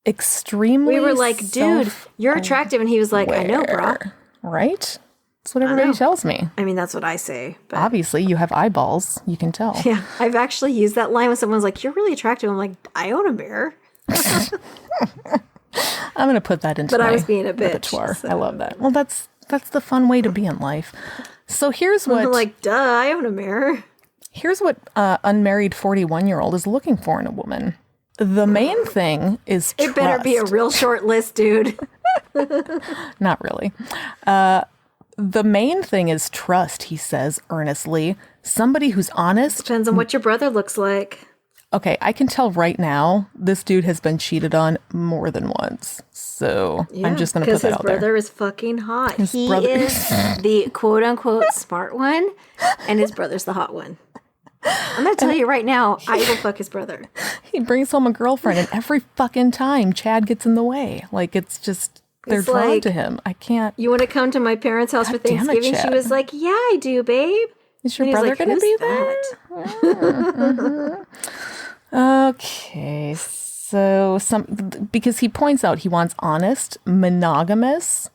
were like, dude, you're attractive. And he was like, I know, bro. Right? That's what everybody tells me. I mean, that's what I say. But obviously, you have eyeballs. You can tell. Yeah. I've actually used that line when someone's like, you're really attractive. I'm like, I own a mirror. I'm going to put that into my I was being a bitch. Repertoire. So. I love that. Well, that's the fun way to be in life. So here's what... I'm like, duh, I own a mirror. Here's what unmarried 41-year-old is looking for in a woman. The main thing is trust. It better be a real short list, dude. Not really. The main thing is trust, he says earnestly. Somebody who's honest. Depends on what your brother looks like. Okay, I can tell right now this dude has been cheated on more than once. So I'm just going to put that out there. Because his brother is fucking hot. He is the quote-unquote smart one, and his brother's the hot one. I'm going to tell you right now, I will fuck his brother. He brings home a girlfriend, and every fucking time Chad gets in the way. Like, it's just... They're drawn to him. I can't... You want to come to my parents' house for Thanksgiving? She was like, yeah, I do, babe. Is your brother going to be there? Okay. So, because he points out he wants honest, monogamous,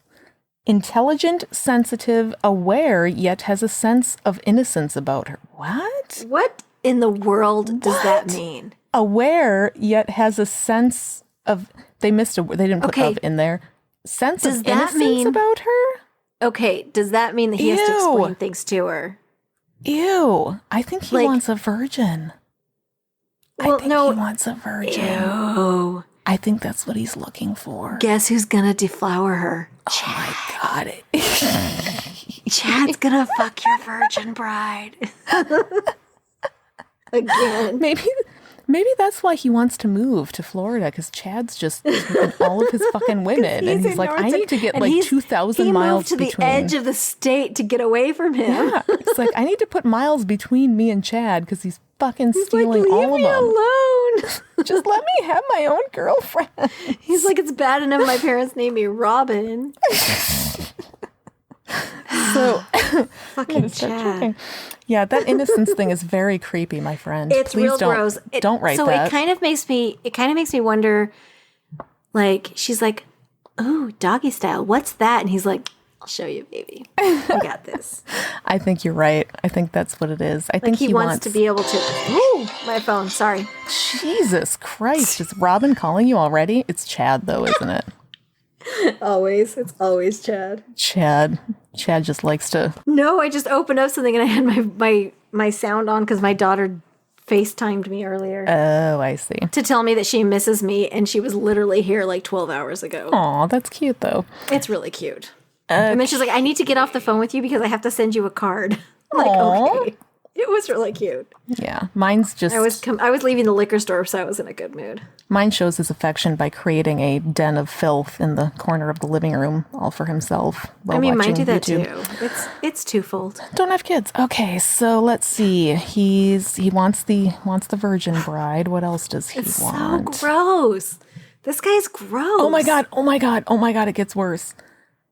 intelligent, sensitive, aware, yet has a sense of innocence about her. What? What in the world does that mean? Aware, yet has a sense of... They didn't put of in there. Sense of innocence about her? Okay, does that mean that he has to explain things to her? Ew. I think he wants a virgin. Well, I think he wants a virgin. Ew. I think that's what he's looking for. Guess who's gonna deflower her? Chad. Oh my God. Chad's gonna fuck your virgin bride. Again. Maybe that's why he wants to move to Florida, because Chad's just taken all of his fucking women. And he's like, I need to get like 2,000 miles between. He moved to the edge of the state to get away from him. Yeah. It's like, I need to put miles between me and Chad because he's fucking stealing all of them. Leave me alone. Just let me have my own girlfriend. He's like, it's bad enough my parents named me Robin. So, fucking Chad. Yeah, that innocence thing is very creepy, my friend. It's Please real gross. Don't write that. So it kind of makes me wonder, like, she's like, "Oh, doggy style. What's that?" And he's like, "I'll show you, baby. I got this." I think you're right. I think that's what it is. I think he wants to be able to. Ooh, my phone. Sorry. Jesus Christ! Is Robin calling you already? It's Chad, though, isn't it? Always. It's always Chad. Chad just likes to... No, I just opened up something and I had my sound on because my daughter FaceTimed me earlier. Oh, I see. To tell me that she misses me, and she was literally here like 12 hours ago. Aw, that's cute, though. It's really cute. And then she's like, I need to get off the phone with you because I have to send you a card. I'm like, okay. It was really cute. Yeah, mine's just... I was leaving the liquor store, so I was in a good mood. Mine shows his affection by creating a den of filth in the corner of the living room, all for himself. While mine do that YouTube. too. It's twofold. Don't have kids. Okay, so let's see. He wants the virgin bride. What else does he want? So gross. This guy's gross. Oh my god! It gets worse.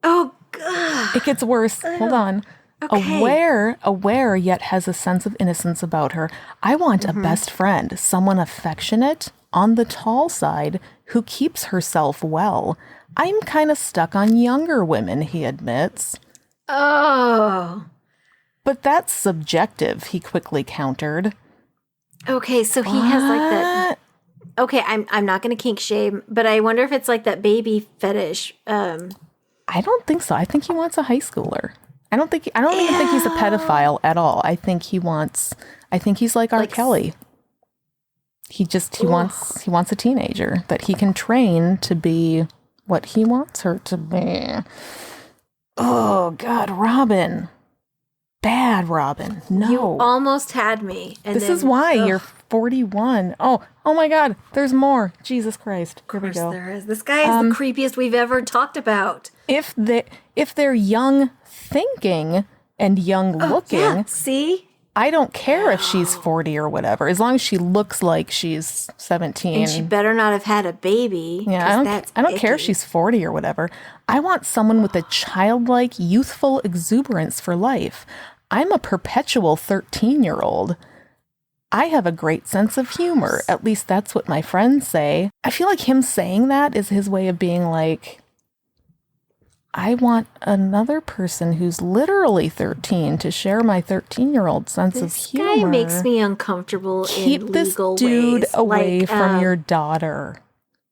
Oh god! It gets worse. Hold on. Okay. Aware, yet has a sense of innocence about her. I want a best friend, someone affectionate, on the tall side, who keeps herself well. I'm kind of stuck on younger women, he admits. Oh. But that's subjective, he quickly countered. Okay, so he has like that... Okay, I'm not going to kink shame, but I wonder if it's like that baby fetish. I don't think so. I think he wants a high schooler. I don't even think he's a pedophile at all. I think he's like R. Kelly. He wants a teenager that he can train to be what he wants her to be. Oh God, Robin. Bad Robin. No. You almost had me. And this is why you're 41. Oh my God. There's more. Jesus Christ. Here we go. There is. This guy is the creepiest we've ever talked about. If they're young thinking and young looking, yeah. See? I don't care if she's 40 or whatever, as long as she looks like she's 17. And she better not have had a baby. Yeah, I don't care if she's 40 or whatever. I want someone with a childlike, youthful exuberance for life. I'm a perpetual 13-year-old. I have a great sense of humor. At least that's what my friends say. I feel like him saying that is his way of being like, I want another person who's literally 13 to share my 13-year-old sense of humor. This guy makes me uncomfortable in legal ways. Keep this dude away from your daughter.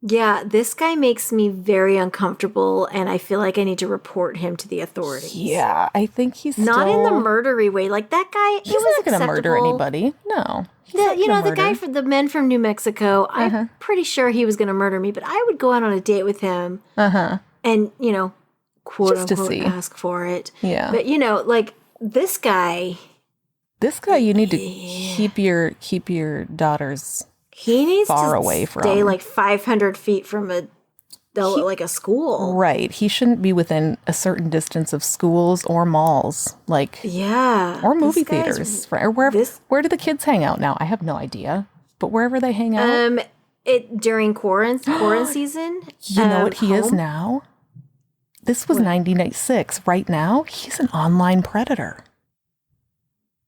Yeah, this guy makes me very uncomfortable, and I feel like I need to report him to the authorities. Yeah, I think he's not in the murdery way. Like that guy, he's not going to murder anybody. No. The guy for the men from New Mexico, I'm pretty sure he was going to murder me, but I would go out on a date with him and, quote unquote, ask for it. Yeah. But, like this guy. This guy you need to keep your daughters he needs far to away from. Stay like 500 feet from a school. Right. He shouldn't be within a certain distance of schools or malls. Or movie theaters. Or where do the kids hang out now? I have no idea. But wherever they hang out. During quarantine season. You know what he is now? This was 1996. Right now, he's an online predator.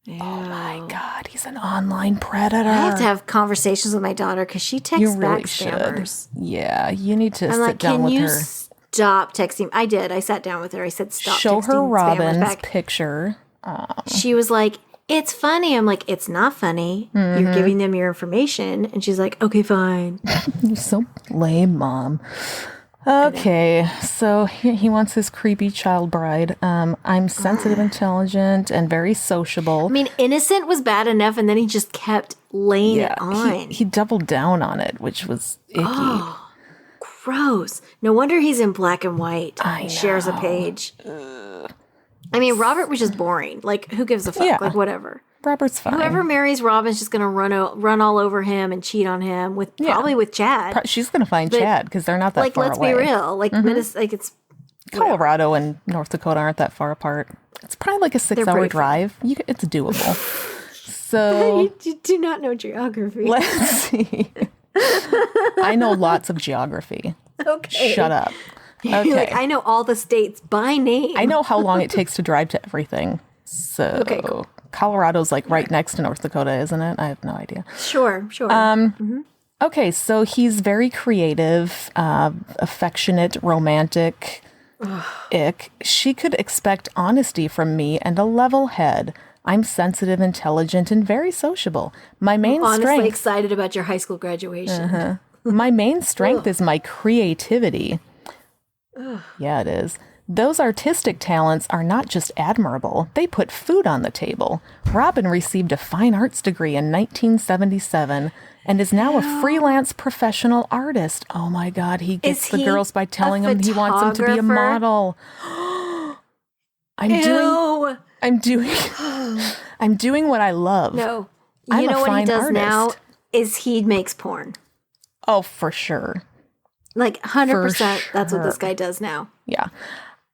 Ew. Oh my God, he's an online predator. I have to have conversations with my daughter because she texts back spammers. Yeah, you need to sit down with her. Can you stop texting? I did. I sat down with her. I said, stop Show texting her Robin's back. picture. She was like, it's funny. I'm like, it's not funny. You're giving them your information. And she's like, okay, fine. You're so lame, Mom. Okay, so he wants his creepy child bride. I'm sensitive, intelligent, and very sociable. I mean, innocent was bad enough, and then he just kept laying it on. He doubled down on it, which was icky. Oh, gross. No wonder he's in black and white. He shares a page. I mean, Robert was just boring. Like, who gives a fuck? Yeah. Like, whatever. Robert's fine. Whoever marries Robin's just going to run all over him and cheat on him probably with Chad. She's going to find Chad because they're not that far away. Let's be real. It's Colorado and North Dakota aren't that far apart. It's probably like a 6-hour drive. It's doable. So you do not know geography. Let's see. I know lots of geography. Okay. Shut up. Okay. Like, I know all the states by name. I know how long it takes to drive to everything. So okay, cool. Colorado's like right next to North Dakota, isn't it? I have no idea. Sure. Okay, so he's very creative, affectionate, romantic. Ick. She could expect honesty from me and a level head. I'm sensitive, intelligent, and very sociable. My main strength. Honestly excited about your high school graduation. My main strength is my creativity. Yeah, it is. Those artistic talents are not just admirable, they put food on the table. Robin received a fine arts degree in 1977 and is now a freelance professional artist. Oh my God, he gets the girls by telling them he wants them to be a model. I'm doing what I love. No. You know what he does now is he makes porn. Oh, for sure. Like 100%, that's what this guy does now. Yeah.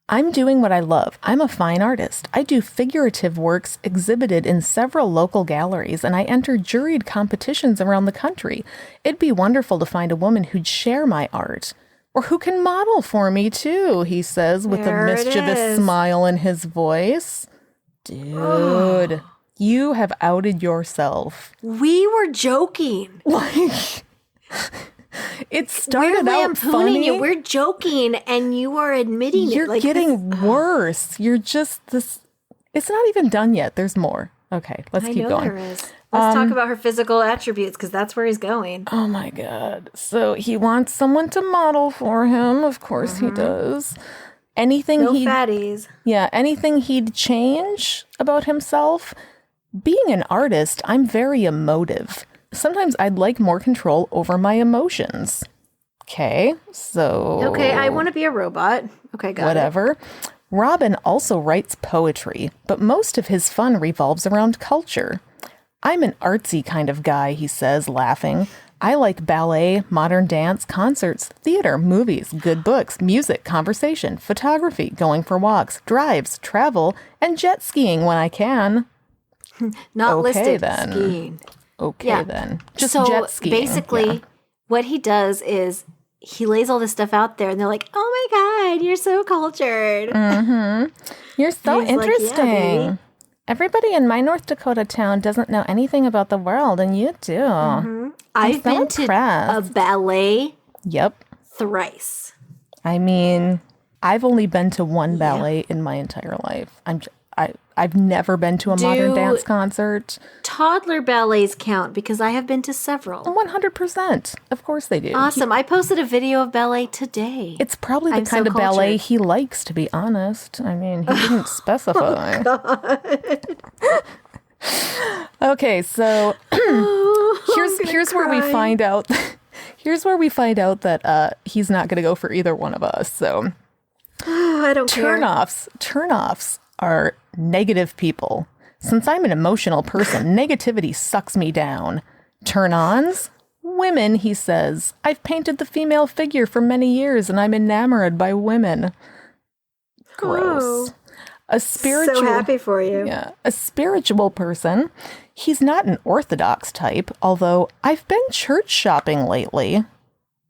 I'm doing what I love. I'm a fine artist. I do figurative works exhibited in several local galleries, and I enter juried competitions around the country. It'd be wonderful to find a woman who'd share my art. Or who can model for me, too, he says with a mischievous smile in his voice. Dude, you have outed yourself. We were joking. Like... It started out funny. You. We're joking, and you are admitting You're it. You're getting worse. You're just this. It's not even done yet. There's more. Okay, let's keep going. There is. Let's talk about her physical attributes because that's where he's going. Oh my God! So he wants someone to model for him. Of course he does. Anything no fatties. Yeah, anything he'd change about himself. Being an artist, I'm very emotive. Sometimes I'd like more control over my emotions. Okay, so... Okay, I want to be a robot. Okay, got whatever. Robin also writes poetry, but most of his fun revolves around culture. I'm an artsy kind of guy, he says, laughing. I like ballet, modern dance, concerts, theater, movies, good books, music, conversation, photography, going for walks, drives, travel, and jet skiing when I can. Not listed then. Skiing. Okay, then. Just jet skiing. Basically, what he does is he lays all this stuff out there, and they're like, oh my God, you're so cultured. Mm-hmm. You're so interesting. Like, yeah, everybody in my North Dakota town doesn't know anything about the world, and you do. Mm-hmm. I've been to a ballet thrice. I mean, I've only been to one ballet in my entire life. I've never been to a modern dance concert. Toddler ballets count because I have been to several. 100%. Of course they do. Awesome. I posted a video of ballet today. It's probably the kind of ballet he likes, to be honest. I mean, he didn't specify. Oh, God. Okay, so here's where we find out. Here's where we find out that he's not going to go for either one of us. So I don't care. Turnoffs are negative people. Since I'm an emotional person, negativity sucks me down. Turn-ons? Women, he says. I've painted the female figure for many years and I'm enamored by women. Gross. Oh, a spiritual... So happy for you. Yeah. A spiritual person. He's not an orthodox type, although I've been church shopping lately.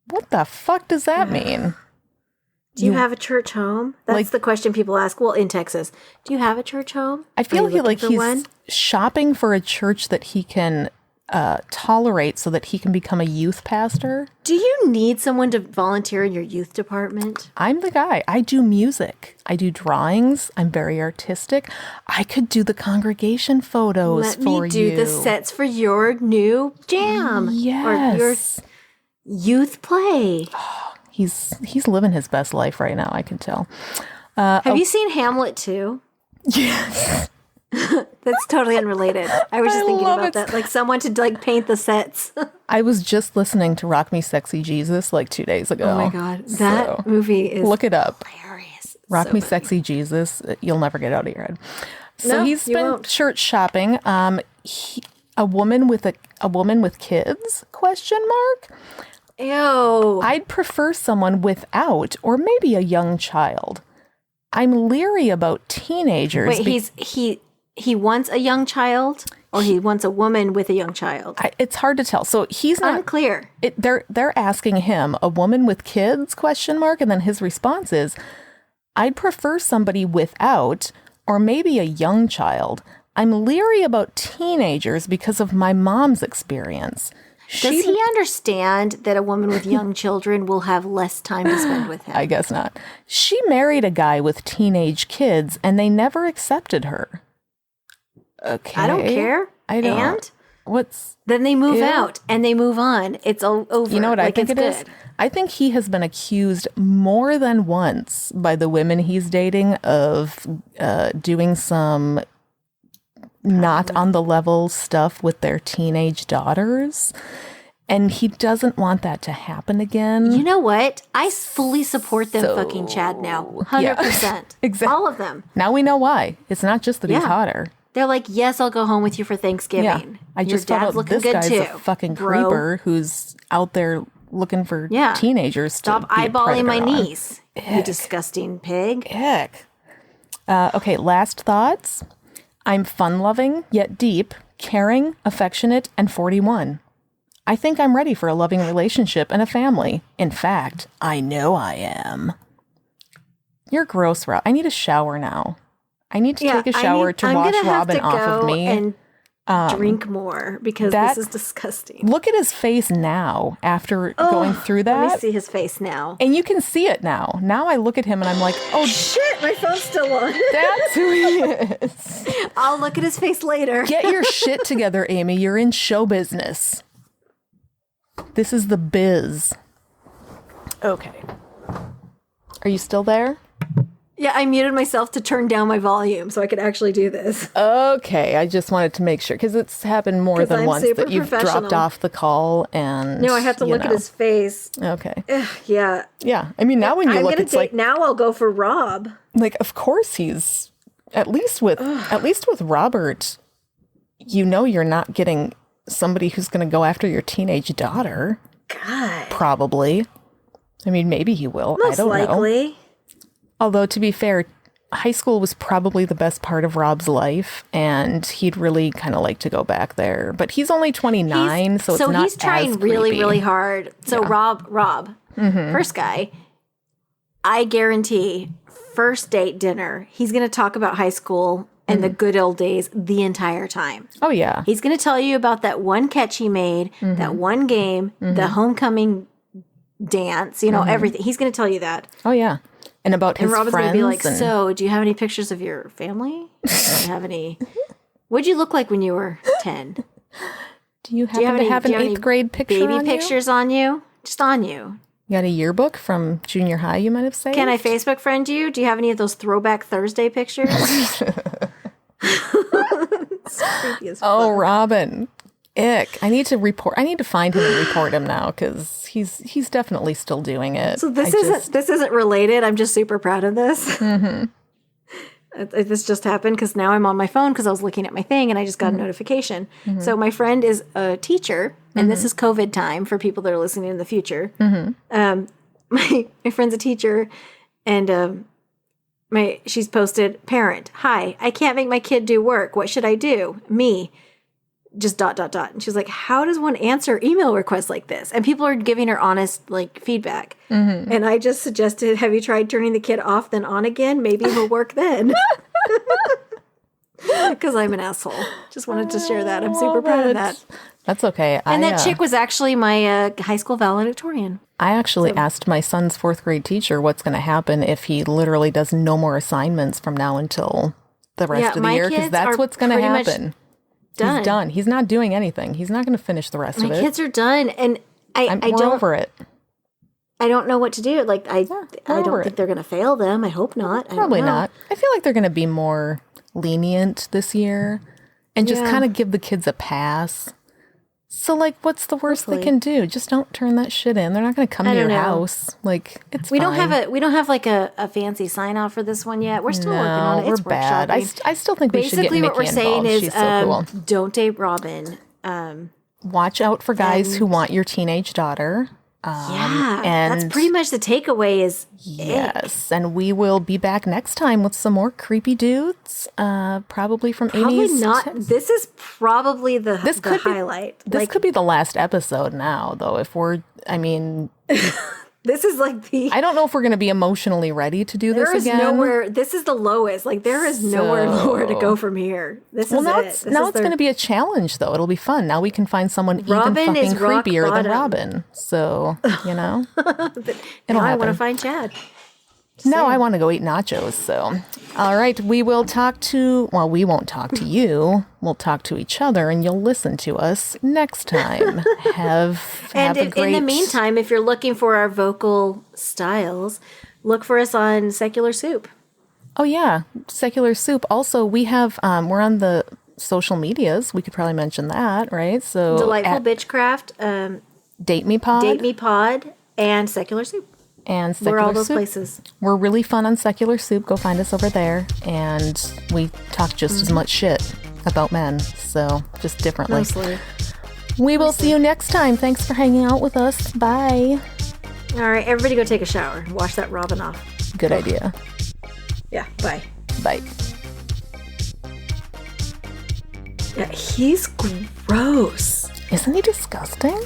What the fuck does that mean? Do you have a church home? That's the question people ask. Well, in Texas, do you have a church home? I feel he's shopping for a church that he can tolerate so that he can become a youth pastor. Do you need someone to volunteer in your youth department? I'm the guy. I do music. I do drawings. I'm very artistic. I could do the congregation photos for you. Let me do the sets for your new jam. Yes. Or your youth play. He's living his best life right now, I can tell. Have you seen Hamlet 2? Yes. That's totally unrelated. I was just thinking about that. Like someone to paint the sets. I was just listening to Rock Me Sexy Jesus 2 days ago. Oh my God. That movie is look it up. Hilarious. Rock Me Sexy Jesus. You'll never get out of your head. So he's been church shopping. A woman with kids? ? Ew. I'd prefer someone without, or maybe a young child. I'm leery about teenagers. Wait, he wants a young child, or he wants a woman with a young child? It's hard to tell. So he's not unclear. They're asking him, a woman with kids? ? And then his response is, I'd prefer somebody without, or maybe a young child. I'm leery about teenagers because of my mom's experience. Does he understand that a woman with young children will have less time to spend with him? I guess not. She married a guy with teenage kids, and they never accepted her. Okay. I don't care. I don't. And? Then they move out and they move on. It's all over. You know what I think it is? I think he has been accused more than once by the women he's dating of doing some not on the level stuff with their teenage daughters. And he doesn't want that to happen again. You know what? I fully support them fucking Chad now. 100%. Yeah, exactly. All of them. Now we know why. It's not just that he's hotter. They're like, yes, I'll go home with you for Thanksgiving. Yeah. I just thought this guy's a fucking creeper who's out there looking for teenagers. Stop eyeballing my niece, you disgusting pig. Ick. Okay, last thoughts. I'm fun-loving, yet deep, caring, affectionate, and 41. I think I'm ready for a loving relationship and a family. In fact, I know I am. You're gross, Rob. I need a shower now. I need to take a shower to wash Robin off of me. And drink more because this is disgusting. Look at his face now after going through that. Let me see his face now. And you can see it now. Now I look at him and I'm like, oh, shit, my phone's still on. That's who he is. I'll look at his face later. Get your shit together, Amy. You're in show business. This is the biz. Okay. Are you still there? Yeah, I muted myself to turn down my volume so I could actually do this. Okay, I just wanted to make sure, because it's happened more than once that you've dropped off the call and... No, I have to look at his face. Okay. Yeah. Yeah, I mean, now when you look, it's like... Now I'll go for Rob. Like, of course he's... At least with Robert, you know you're not getting somebody who's going to go after your teenage daughter. God. Probably. I mean, maybe he will. Most I don't likely. know. Although, to be fair, high school was probably the best part of Rob's life, and he'd really kind of like to go back there. But he's only 29, so it's not as So he's trying really, creepy. really hard. So Yeah. Rob, first guy, I guarantee, first date dinner, he's going to talk about high school and the good old days the entire time. Oh, yeah. He's going to tell you about that one catch he made, that one game, the homecoming dance, everything. He's going to tell you that. Oh, yeah. And about his Robin's friends. Gonna be like, so, do you have any pictures of your family? Do you have any... What'd you look like when you were 10? Do you happen to have an 8th grade picture baby on pictures on you? Just on you. You got a yearbook from junior high, you might have saved? Can I Facebook friend you? Do you have any of those Throwback Thursday pictures? Creepy as fuck. Oh, Robin. Ick. I need to find him and report him now, because he's definitely still doing it. So this isn't related. I'm just super proud of this. This just happened because now I'm on my phone because I was looking at my thing and I just got a notification. So my friend is a teacher, and this is COVID time for people that are listening in the future. My friend's a teacher, and she's posted, parent, hi, I can't make my kid do work. What should I do? Me. Just ... And she's like, how does one answer email requests like this? And people are giving her honest feedback. And I just suggested, have you tried turning the kid off then on again? Maybe it'll work then. Because I'm an asshole. Just wanted to share that. I'm super proud of that. That's okay. And that chick was actually my high school valedictorian. I actually asked my son's 4th grade teacher what's going to happen if he literally does no more assignments from now until the rest of the year, because that's what's going to happen. Done. He's done. He's not doing anything. He's not going to finish the rest of it. My kids are done, and I don't over it. I don't know what to do. I don't think they're going to fail them. I hope not. Probably not. I feel like they're going to be more lenient this year and just kind of give the kids a pass. So, what's the worst they can do? Just don't turn that shit in. They're not going to come to your house. It's we fine. We don't have a fancy sign off for this one yet. We're still working on it. It's we're bad. I still think we should get Mickey involved. Basically, what we're saying is, She's so cool. Don't date Robin. Watch out for guys who want your teenage daughter. And that's pretty much the takeaway is yes, and we will be back next time with some more creepy dudes, probably from Amy's. This is probably the highlight. This could be the last episode now, though. This is I don't know if we're going to be emotionally ready to do this again. This is the lowest. There is nowhere lower to go from here. Now it's going to be a challenge, though. It'll be fun. Now we can find someone even fucking creepier than Robin. So, Now I want to find Chad. Now I want to go eat nachos. So, All right, we won't talk to you. We'll talk to each other, and you'll listen to us next time. In the meantime, if you're looking for our vocal styles, look for us on Secular Soup. Oh yeah, Secular Soup. Also, we have we're on the social medias. We could probably mention that, right? So Delightful Bitchcraft, Date Me Pod, and Secular Soup. And Secular We're all those Soup. places. We're really fun on Secular Soup. Go find us over there. And we talk just as much shit about men. So just differently. Mostly. We will see you next time. Thanks for hanging out with us. Bye. All right, everybody go take a shower. Wash that Robin off. Good idea. Yeah, bye. Bye. Yeah, he's gross. Isn't he disgusting?